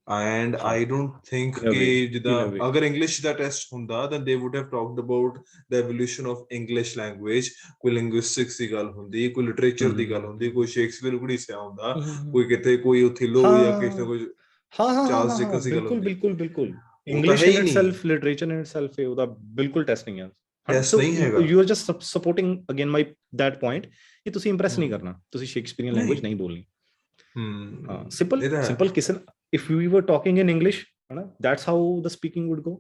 and I don't think ਕਿ ਜਿੱਦਾਂ ਅਗਰ English ਦਾ test ਹੁੰਦਾ then they would have talked about the evolution of English language, ਕੋਈ linguistics ਦੀ ਗੱਲ ਹੁੰਦੀ, ਕੋਈ ਲਿਟਰੇਚਰ ਦੀ ਗੱਲ ਹੁੰਦੀ, ਕੋਈ ਸ਼ੇਕਸਪੀਅਰ ਘੜੀਸਿਆ ਹੁੰਦਾ, ਕੋਈ ਕਿਤੇ ਕੋਈ ਓਥੇਲੋ ਜਾਂ ਕਿਸੇ ਨਾ ਕੋਈ ਚਾਰਲਸ ਡਿਕਨਸ ਦੀ ਗੱਲ ਹੁੰਦੀ। ਬਿਲਕੁਲ English in itself, literature in itself, ਉਹਦਾ ਬਿਲਕੁਲ ਟੈਸਟ ਨਹੀਂ ਹੈ। ਟੈਸਟ ਨਹੀਂ ਹੈਗਾ। You are just supporting again my that point ਕਿ ਤੁਸੀਂ ਇੰਪ੍ਰੈਸ ਨਹੀਂ ਕਰਨਾ, ਤੁਸੀਂ ਸ਼ੇਕਸਪੀਰੀਅਨ ਲੈਂਗੁਏਜ ਨਹੀਂ ਬੋਲਣੀ। ਹਾਂ, ਸਿੰਪਲ ਕਿਸੇ, if we were talking in English, that's how the speaking would go,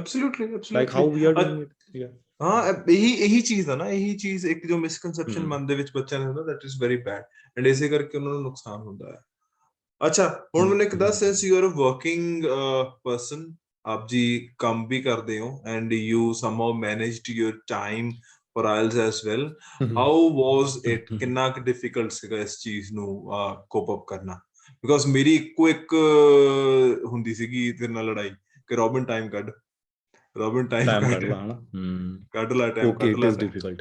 absolutely like how we are doing it. Yeah, ਹਾਂ, ਇਹੀ ਚੀਜ਼ ਆ ਨਾ, ਇਹੀ ਚੀਜ਼ ਇੱਕ ਜੋ ਮਿਸਕਨਸੈਪਸ਼ਨ ਮਨ ਦੇ ਵਿੱਚ ਬੱਚਿਆਂ ਦੇ ਹੁੰਦਾ, that is very bad, and ਇਸੇ ਕਰਕੇ ਉਹਨਾਂ ਨੂੰ ਨੁਕਸਾਨ ਹੁੰਦਾ ਹੈ। ਅੱਛਾ, ਹੁਣ ਮੈਨੂੰ ਇੱਕ ਦੱਸ, since you are a working person, ਆਪ ਜੀ ਕੰਮ ਵੀ ਕਰਦੇ ਹੋ and you somehow managed your time for IELTS as well, how was it? ਕਿੰਨਾ ਕੁ difficult ਸੀਗਾ ਇਸ ਚੀਜ਼ ਨੂੰ cope up ਕਰਨਾ? Because ਮੇਰੀ ਇੱਕੋ ਇੱਕ ਹੁੰਦੀ ਸੀਗੀ ਤੇਰੇ ਨਾਲ ਲੜਾਈ ਕਿ ਰੋਬਿਨ ਟਾਈਮ ਕੱਢ ਕੱਢ ਲਾ time. Okay, it is difficult.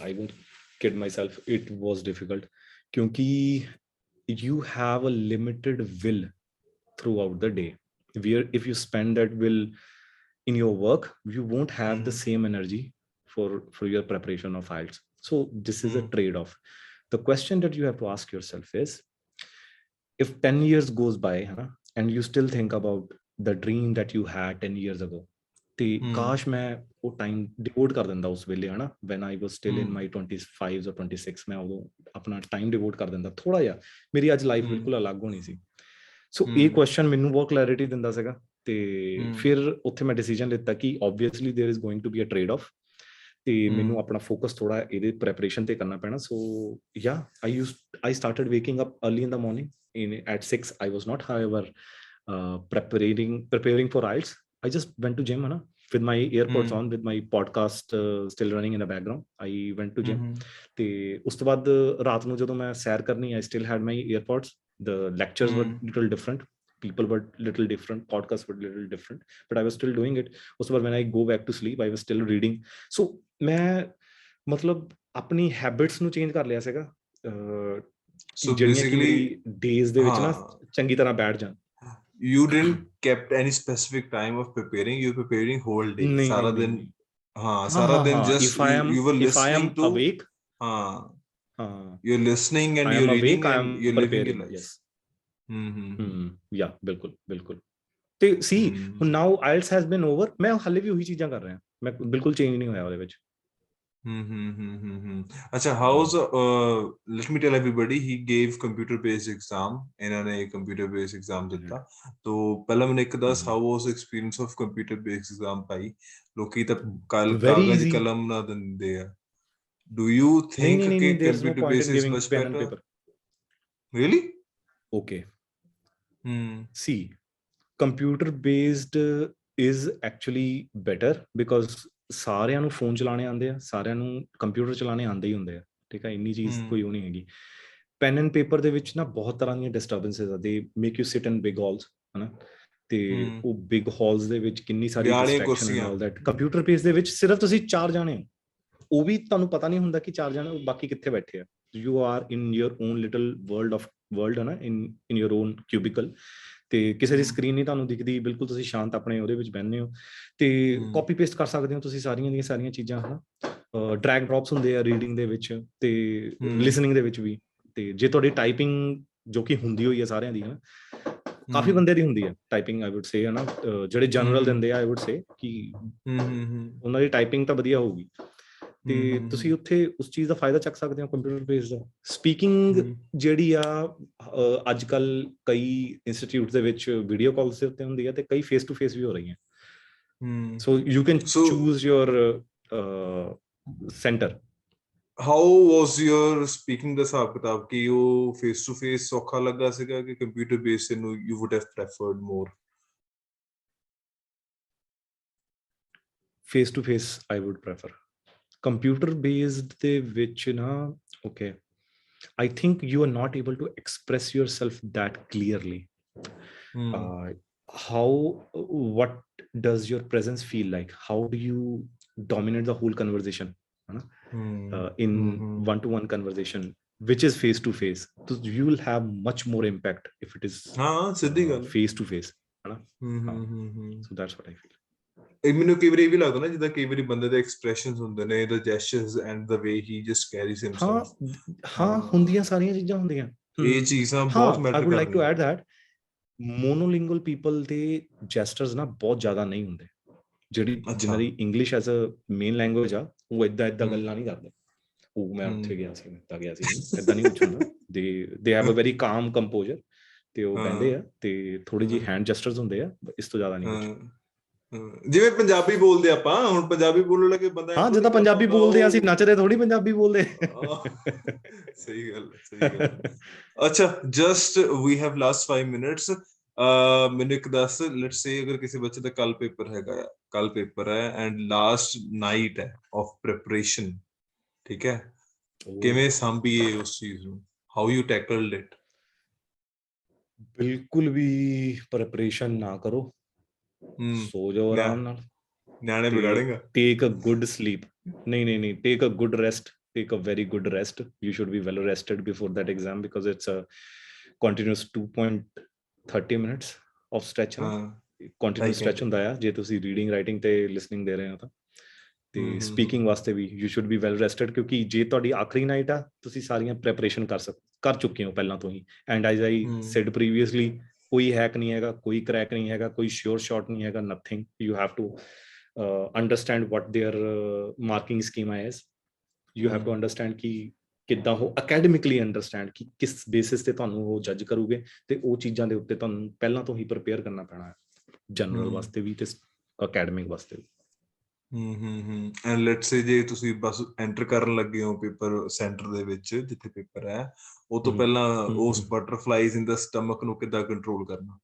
I won't kid myself, it was difficult ਕਿਉਂਕਿ you have a limited will throughout the day, where if you spend that will in your work, you won't have the same energy for your preparation of IELTS. So this is a trade-off. The question that you have to ask yourself is, if 10 years goes by and you still think about the dream that you had 10 years ago, ਤੇ ਕਾਸ਼ ਮੈਂ ਉਹ time devote ਕਰ ਦਿੰਦਾ ਉਸ ਵੇਲੇ, when I was still in my 25s or 26, ਮੈਂ ਉਦੋਂ ਆਪਣਾ ਟਾਈਮ ਡਿਵੋਟ ਕਰ ਦਿੰਦਾ ਥੋੜਾ ਜਿਹਾ, ਮੇਰੀ ਅੱਜ ਲਾਈਫ ਬਿਲਕੁਲ ਅਲੱਗ ਹੋਣੀ ਸੀ। ਸੋ ਇਹ ਕੁਐਸਚਨ ਮੈਨੂੰ ਬਹੁਤ ਕਲੈਰਿਟੀ ਦਿੰਦਾ ਸੀਗਾ, ਤੇ ਫਿਰ ਉੱਥੇ ਮੈਂ ਡਿਸੀਜਨ ਲਿੱਤਾ ਕਿ obviously there is going to be a trade off, ਤੇ ਮੈਨੂੰ ਆਪਣਾ ਫੋਕਸ ਥੋੜਾ ਇਹਦੇ ਪ੍ਰੈਪਰੇਸ਼ਨ ਤੇ ਕਰਨਾ ਪੈਣਾ। ਸੋ yeah, I started waking up early in the morning, at 6 I was not however preparing for IELTS. I just went to gym with my earpods on, with my podcast still running in the background. I went to gym, ਤੇ ਉਸ ਤੋਂ ਬਾਅਦ ਰਾਤ ਨੂੰ ਜਦੋਂ ਮੈਂ ਸੈਰ ਕਰਨੀ, I still had my earpods. The lectures were little different, people were little different, podcasts were little different, but I was still doing it. ਉਸ ਤੋਂ ਬਾਅਦ when I go back to sleep, I was still reading. So ਮੈਂ ਮਤਲਬ ਆਪਣੀ habits ਨੂੰ change ਕਰ ਲਿਆ ਸੀਗਾ, ਜਿਹੜੀਆਂ ਕਿ ਮੇਰੀ ਡੇਜ਼ ਦੇ ਵਿੱਚ ਚੰਗੀ ਤਰ੍ਹਾਂ ਬੈਠ ਜਾਣ। You didn't kept any specific time of preparing, you were preparing whole day, ਸਾਰਾ ਦਿਨ ਸਾਰਾ ਦਿਨ just you were listening to awake, you're listening and you're reading and you're living your life. Yeah, ਬਿਲਕੁਲ। ਤੇ see, now IELTS has been over, ਮੈਂ ਹਾਲੇ ਵੀ ਉਹੀ ਚੀਜ਼ਾਂ ਕਰ ਰਿਹਾ, ਮੈਂ ਬਿਲਕੁਲ ਚੇਂਜ ਨਹੀਂ ਹੋਇਆ ਉਹਦੇ ਵਿੱਚ। ਅੱਛਾ, how's let me tell everybody, he gave computer based exam, ਇਹਨਾਂ ਨੇ computer based exam ਦਿੱਤਾ। ਤੋ ਪਹਿਲਾਂ ਮੈਨੂੰ ਇੱਕ ਦੱਸ, how was the experience of computer based exam ਭਾਈ? ਲੋਕੀ ਤਾਂ ਕਾਗਜ਼ ਕਲਮ ਨਾ ਦਿੰਦੇ ਆ। Do you think ਕਿ computer based is much better? Really? Okay. See, computer based is actually better because ਸਾਰਿਆਂ ਨੂੰ ਫੋਨ ਚਲਾਣੇ ਆਉਂਦੇ ਆ, ਸਾਰਿਆਂ ਨੂੰ ਕੰਪਿਊਟਰ ਚਲਾਣੇ ਆਉਂਦੇ ਹੀ ਹੁੰਦੇ ਆ, ਠੀਕ ਹੈ, ਇੰਨੀ ਚੀਜ਼ ਕੋਈ ਉਹ ਨਹੀਂ ਹੈਗੀ। ਪੈਨ ਐਂਡ ਪੇਪਰ ਦੇ ਵਿੱਚ ਨਾ ਬਹੁਤ ਤਰ੍ਹਾਂ ਦੀਆਂ ਡਿਸਟਰਬੈਂਸਿਸ ਆ, they make you sit in big halls, ਤੇ ਉਹ ਬਿਗ ਹਾਲਸ ਦੇ ਵਿੱਚ ਕਿੰਨੀ ਸਾਰੀ distraction and all that. Computer base ਦੇ ਵਿੱਚ ਸਿਰਫ ਤੁਸੀਂ 4 ਜਾਣੇ ਹੋ, ਉਹ ਵੀ ਤੁਹਾਨੂੰ ਪਤਾ ਨਹੀਂ ਹੁੰਦਾ ਕਿ 4 ਜਾਣੇ ਬਾਕੀ ਕਿੱਥੇ ਬੈਠੇ ਆ। You are in your own little world in your own cubicle, ਤੇ ਕਿਸੇ ਦੀ ਸਕਰੀਨ ਨਹੀਂ ਤੁਹਾਨੂੰ ਦਿਖਦੀ, ਬਿਲਕੁਲ ਤੁਸੀਂ ਸ਼ਾਂਤ ਆਪਣੇ ਉਹਦੇ ਵਿੱਚ ਬਹਿੰਦੇ ਹੋ, ਤੇ ਕਾਪੀ ਪੇਸਟ ਕਰ ਸਕਦੇ ਹੋ ਤੁਸੀਂ ਸਾਰੀਆਂ ਦੀਆਂ ਸਾਰੀਆਂ ਚੀਜ਼ਾਂ, ਡਰੈਗ ਡ੍ਰੌਪਸ ਹੁੰਦੇ ਆ ਰੀਡਿੰਗ ਦੇ ਵਿੱਚ ਤੇ ਲਿਸਨਿੰਗ ਦੇ ਵਿੱਚ ਵੀ। ਤੇ ਜੇ ਤੁਹਾਡੀ ਟਾਈਪਿੰਗ ਜੋ ਕਿ ਹੁੰਦੀ ਹੋਈ ਹੈ ਸਾਰਿਆਂ ਦੀ, ਕਾਫੀ ਬੰਦੇ ਦੀ ਹੁੰਦੀ ਹੈ ਟਾਈਪਿੰਗ, ਆਈ ਵੁੱਡ ਸੇ, ਜਿਹੜੇ ਜਨਰਲ ਦਿੰਦੇ ਆ, ਆਈ ਵੁੱਡ ਸੇ ਕਿ ਉਹਨਾਂ ਦੀ ਟਾਈਪਿੰਗ ਤਾਂ ਵਧੀਆ ਹੋਊਗੀ, ਤੇ ਤੁਸੀਂ ਉੱਥੇ ਉਸ ਚੀਜ਼ ਦਾ ਫਾਇਦਾ ਚੱਕ ਸਕਦੇ ਹੋ ਕੰਪਿਊਟਰ ਬੇਸਡ ਦਾ। ਸਪੀਕਿੰਗ ਜਿਹੜੀ ਆ ਅੱਜ ਕੱਲ ਕਈ ਇੰਸਟੀਟਿਊਟ ਦੇ ਵਿੱਚ ਵੀਡੀਓ ਕਾਲਸ ਦੇ ਉੱਤੇ ਹੁੰਦੀ ਹੈ, ਤੇ ਕਈ ਫੇਸ ਟੂ ਫੇਸ ਵੀ ਹੋ ਰਹੀਆਂ। So you can So choose your center. how was your speaking ਦਾ ਹਿਸਾਬ ਕਿਤਾਬ ਕਿ ਉਹ face to face ਸੌਖਾ ਲੱਗਾ ਸੀਗਾ ਕਿ computer based ਨੂੰ you would have preferred more? Face to face I would prefer. Computer based ਦੇ ਵਿੱਚ ਨਾ okay, I think you are not able to express yourself that clearly. What does your presence feel like? How do you dominate the whole conversation in one-to-one conversation, which is face to face? So you will have much more impact if it is face to face. So that's what I feel. ਮੈਨੂੰ ਕਈ ਵਾਰੀ ਇਹ ਵੀ ਲੱਗਦਾ ਨਾ ਜਿੱਦਾਂ ਕਈ ਵਾਰੀ ਬੰਦੇ ਦੇ ਐਕਸਪ੍ਰੈਸ਼ਨਸ ਹੁੰਦੇ ਨੇ, the gestures and the way he just carries himself. ਹਾਂ ਹੁੰਦੀਆਂ ਸਾਰੀਆਂ ਚੀਜ਼ਾਂ ਹੁੰਦੀਆਂ। ਇਹ ਚੀਜ਼ਾਂ ਬਹੁਤ matter I would like to ਕਰਦੀਆਂ। add that monolingual people ਦੇ gestures ਨਾ ਬਹੁਤ ਜ਼ਿਆਦਾ ਨਹੀਂ ਹੁੰਦੇ। ਜਿਹੜੀ ਜਿਨ੍ਹਾਂ ਦੀ English as a main language ਆ ਉਹ ਏਦਾਂ ਗੱਲਾਂ ਨਹੀਂ ਕਰਦੇ। ਉਹ ਮੈਂ ਉੱਥੇ ਗਿਆ ਸੀ, ਮੈਂ ਤਾਂ ਗਿਆ ਸੀ, ਏਦਾਂ ਨਹੀਂ ਕੁਛ ਹੁੰਦਾ। they have a very calm composure ਤੇ ਉਹ ਬਹਿੰਦੇ ਆ ਤੇ ਥੋੜੀ ਜਿਹੀ ਹੈਂਡ ਜੈਸਟਰਸ ਹੁੰਦੇ ਆ, ਇਸ ਤੋਂ ਜ਼ਿਆਦਾ ਨਹੀਂ ਕੁਛ। ਜਿਵੇਂ ਪੰਜਾਬੀ ਬੋਲਦੇ ਆਪਾਂ, ਹੁਣ ਪੰਜਾਬੀ ਬੋਲਣ ਲੱਗੇ ਬੰਦਾ ਹਾਂ ਜਿੱਦਾਂ ਪੰਜਾਬੀ ਬੋਲਦੇ ਆ, ਅਸੀਂ ਨੱਚਦੇ ਥੋੜੀ ਪੰਜਾਬੀ ਬੋਲਦੇ। ਸਹੀ ਗੱਲ, ਸਹੀ ਗੱਲ। ਅੱਛਾ, just we have last 5 minutes. ਮੈਨੂੰ ਇੱਕ ਦੱਸ, ਲੈਟਸ ਸੇ ਅਗਰ ਕਿਸੇ ਬੱਚੇ ਦਾ ਕੱਲ ਪੇਪਰ ਹੈਗਾ, ਕੱਲ ਪੇਪਰ ਹੈ ਐਂਡ ਲਾਸਟ ਨਾਈਟ ਹੈ ਆਫ ਪ੍ਰੈਪਰੇਸ਼ਨ, ਠੀਕ ਹੈ, ਕਿਵੇਂ ਸੰਭੀਏ ਉਸ ਚੀਜ਼ ਨੂੰ? How you tackled it? ਬਿਲਕੁਲ ਵੀ ਪ੍ਰੈਪਰੇਸ਼ਨ ਨਾ ਕਰੋ, ਸੋ ਜਾਓ ਆਰਾਮ ਨਾਲ, ਨਿਆਣੇ ਵਿਗਾੜੇਗਾ। ਟੇਕ ਅ ਗੁੱਡ ਸਲੀਪ। ਨਹੀਂ, take a good rest, take a very good rest. You should be well rested before that exam because it's a continuous 2.30 minutes of stretch na, continuous stretch ਹੁੰਦਾ ਆ ਜੇ ਤੁਸੀਂ ਰੀਡਿੰਗ ਰਾਈਟਿੰਗ ਤੇ listening ਦੇ ਰਹੇ ਹੋ ਤਾਂ। ਤੇ ਸਪੀਕਿੰਗ ਵਾਸਤੇ ਵੀ you should be well rested ਕਿਉਂਕਿ ਜੇ ਤੁਹਾਡੀ ਆਖਰੀ ਨਾਈਟ ਆ, ਤੁਸੀਂ ਸਾਰੀਆਂ ਪ੍ਰੈਪਰੇਸ਼ਨ ਕਰ ਚੁੱਕੇ ਹੋ ਪਹਿਲਾਂ ਤੋਂ ਹੀ। And as I said previously, ਕੋਈ ਹੈਕ ਨਹੀਂ ਹੈਗਾ, ਕੋਈ ਕ੍ਰੈਕ ਨਹੀਂ ਹੈਗਾ, ਕੋਈ ਸ਼ੋਰ ਸ਼ਾਟ ਨਹੀਂ ਹੈਗਾ, nothing. You have to understand what their marking schema is. You have to understand ਕਿ ਕਿੱਦਾਂ ਉਹ ਅਕੈਡਮਿਕਲੀ ਅੰਡਰਸਟੈਂਡ ਕਿ ਕਿਸ ਬੇਸਿਸ ਤੇ ਤੁਹਾਨੂੰ ਉਹ ਜੱਜ ਕਰੂਗੇ, ਤੇ ਉਹ ਚੀਜ਼ਾਂ ਦੇ ਉੱਤੇ ਤੁਹਾਨੂੰ ਪਹਿਲਾਂ ਤੋਂ ਹੀ ਪ੍ਰਪੇਅਰ ਕਰਨਾ ਪੈਣਾ ਹੈ, ਜਨਰਲ ਵਾਸਤੇ ਵੀ ਤੇ ਅਕੈਡਮਿਕ ਵਾਸਤੇ ਵੀ। ਐਂਡ ਲੈਟਸ ਸੇ ਜੇ ਤੁਸੀਂ ਬਸ ਐਂਟਰ ਕਰਨ ਲੱਗੇ ਹੋ ਪੇਪਰ ਸੈਂਟਰ ਦੇ ਵਿੱਚ ਜਿੱਥੇ ਪੇਪਰ ਹੈ, ਉਹ ਤੋਂ ਪਹਿਲਾਂ ਉਸ ਬਟਰਫਲਾਈਜ਼ ਇਨ ਦਾ ਸਟਮਕ ਨੂੰ ਕਿੱਦਾਂ ਕੰਟਰੋਲ ਕਰਨਾ?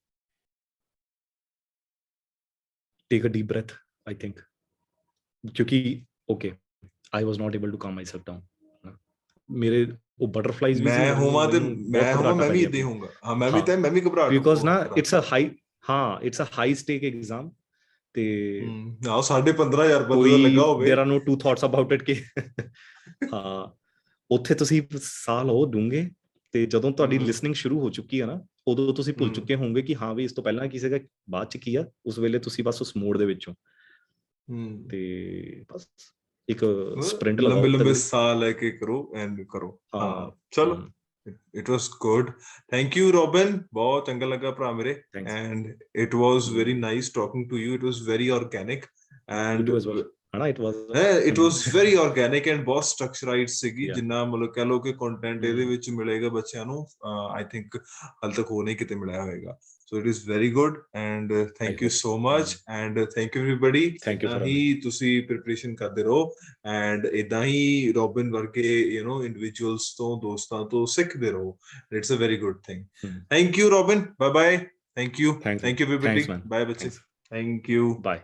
Take a deep breath, I think. ਕਿਉਂਕਿ okay, I was not able to calm myself down. ਮੇਰੇ ਉਹ ਬਟਰਫਲਾਈਜ਼ ਵੀ ਸੀ, ਮੈਂ ਹੋਵਾਂ ਮੈਂ ਵੀ ਇਦਾਂ ਹੀ ਹੋਊਂਗਾ। ਹਾਂ ਮੈਂ ਵੀ ਘਬਰਾਹਟ ਬਿਕੋਜ਼ ਨਾ it's a high stake exam ਤੇ ਆਹ 15,500 ਬੰਦੇ ਦਾ ਲੱਗਾ ਹੋਵੇ। There are no two thoughts about it ਕਿ ਹਾਂ ਉੱਥੇ ਤੁਸੀਂ ਸਾਹ ਲਓ ਡੂੰਘੇ, ਤੇ ਜਦੋਂ ਤੁਹਾਡੀ ਲਿਸਨਿੰਗ ਸ਼ੁਰੂ ਹੋ ਚੁੱਕੀ ਹੈ ਨਾ, ਉਦੋਂ ਤੁਸੀਂ ਭੁੱਲ ਚੁੱਕੇ ਹੋਵੋਗੇ ਕਿ ਹਾਂ ਵੀ ਇਸ ਤੋਂ ਪਹਿਲਾਂ ਕੀ ਸੀਗਾ, ਬਾਅਦ ਚ ਕੀ ਆ। ਉਸ ਵੇਲੇ ਤੁਸੀਂ ਬਸ ਉਸ ਮੋਡ ਦੇ ਵਿੱਚੋਂ ਤੇ ਬਸ ਇੱਕ ਸਪ੍ਰਿੰਟ ਲਗਾਓ, ਲੰਬੇ ਸਾਹ ਲੈ ਕੇ ਕਰੋ ਐਂਡ ਕਰੋ। ਹਾਂ ਚਲੋ, it was good. Thank you Robin, ਬਹੁਤ ਚੰਗਾ ਲੱਗਾ ਭਰਾ ਮੇਰੇ, and it was very nice talking to you. It was very organic and it was very organic and ਬਹੁਤ structured ਸੀਗੀ, ਜਿੰਨਾ ਮਤਲਬ ਕਹਿ ਲਓ ਕਿ ਕੰਟੈਂਟ ਇਹਦੇ ਵਿੱਚ ਮਿਲੇਗਾ ਬੱਚਿਆਂ ਨੂੰ, I think ਹਾਲ ਤੱਕ ਹੋ ਨਹੀਂ ਕਿਤੇ ਮਿਲਿਆ ਹੋਵੇਗਾ। So it is very good and thank you so much and thank you everybody. ਹੀ ਤੁਸੀਂ ਪ੍ਰੀਪਰੇਸ਼ਨ ਕਰਦੇ ਰਹੋ and ਇਦਾਂ ਹੀ ਰੋਬਿਨ ਵਰਗੇ individuals ਤੋਂ, ਦੋਸਤਾਂ ਤੋਂ ਸਿੱਖਦੇ ਰਹੋ। It's a very good thing. Thank you Robin, bye bye. Thank you everybody. Bye ਬੱਚੇ, thank you, bye.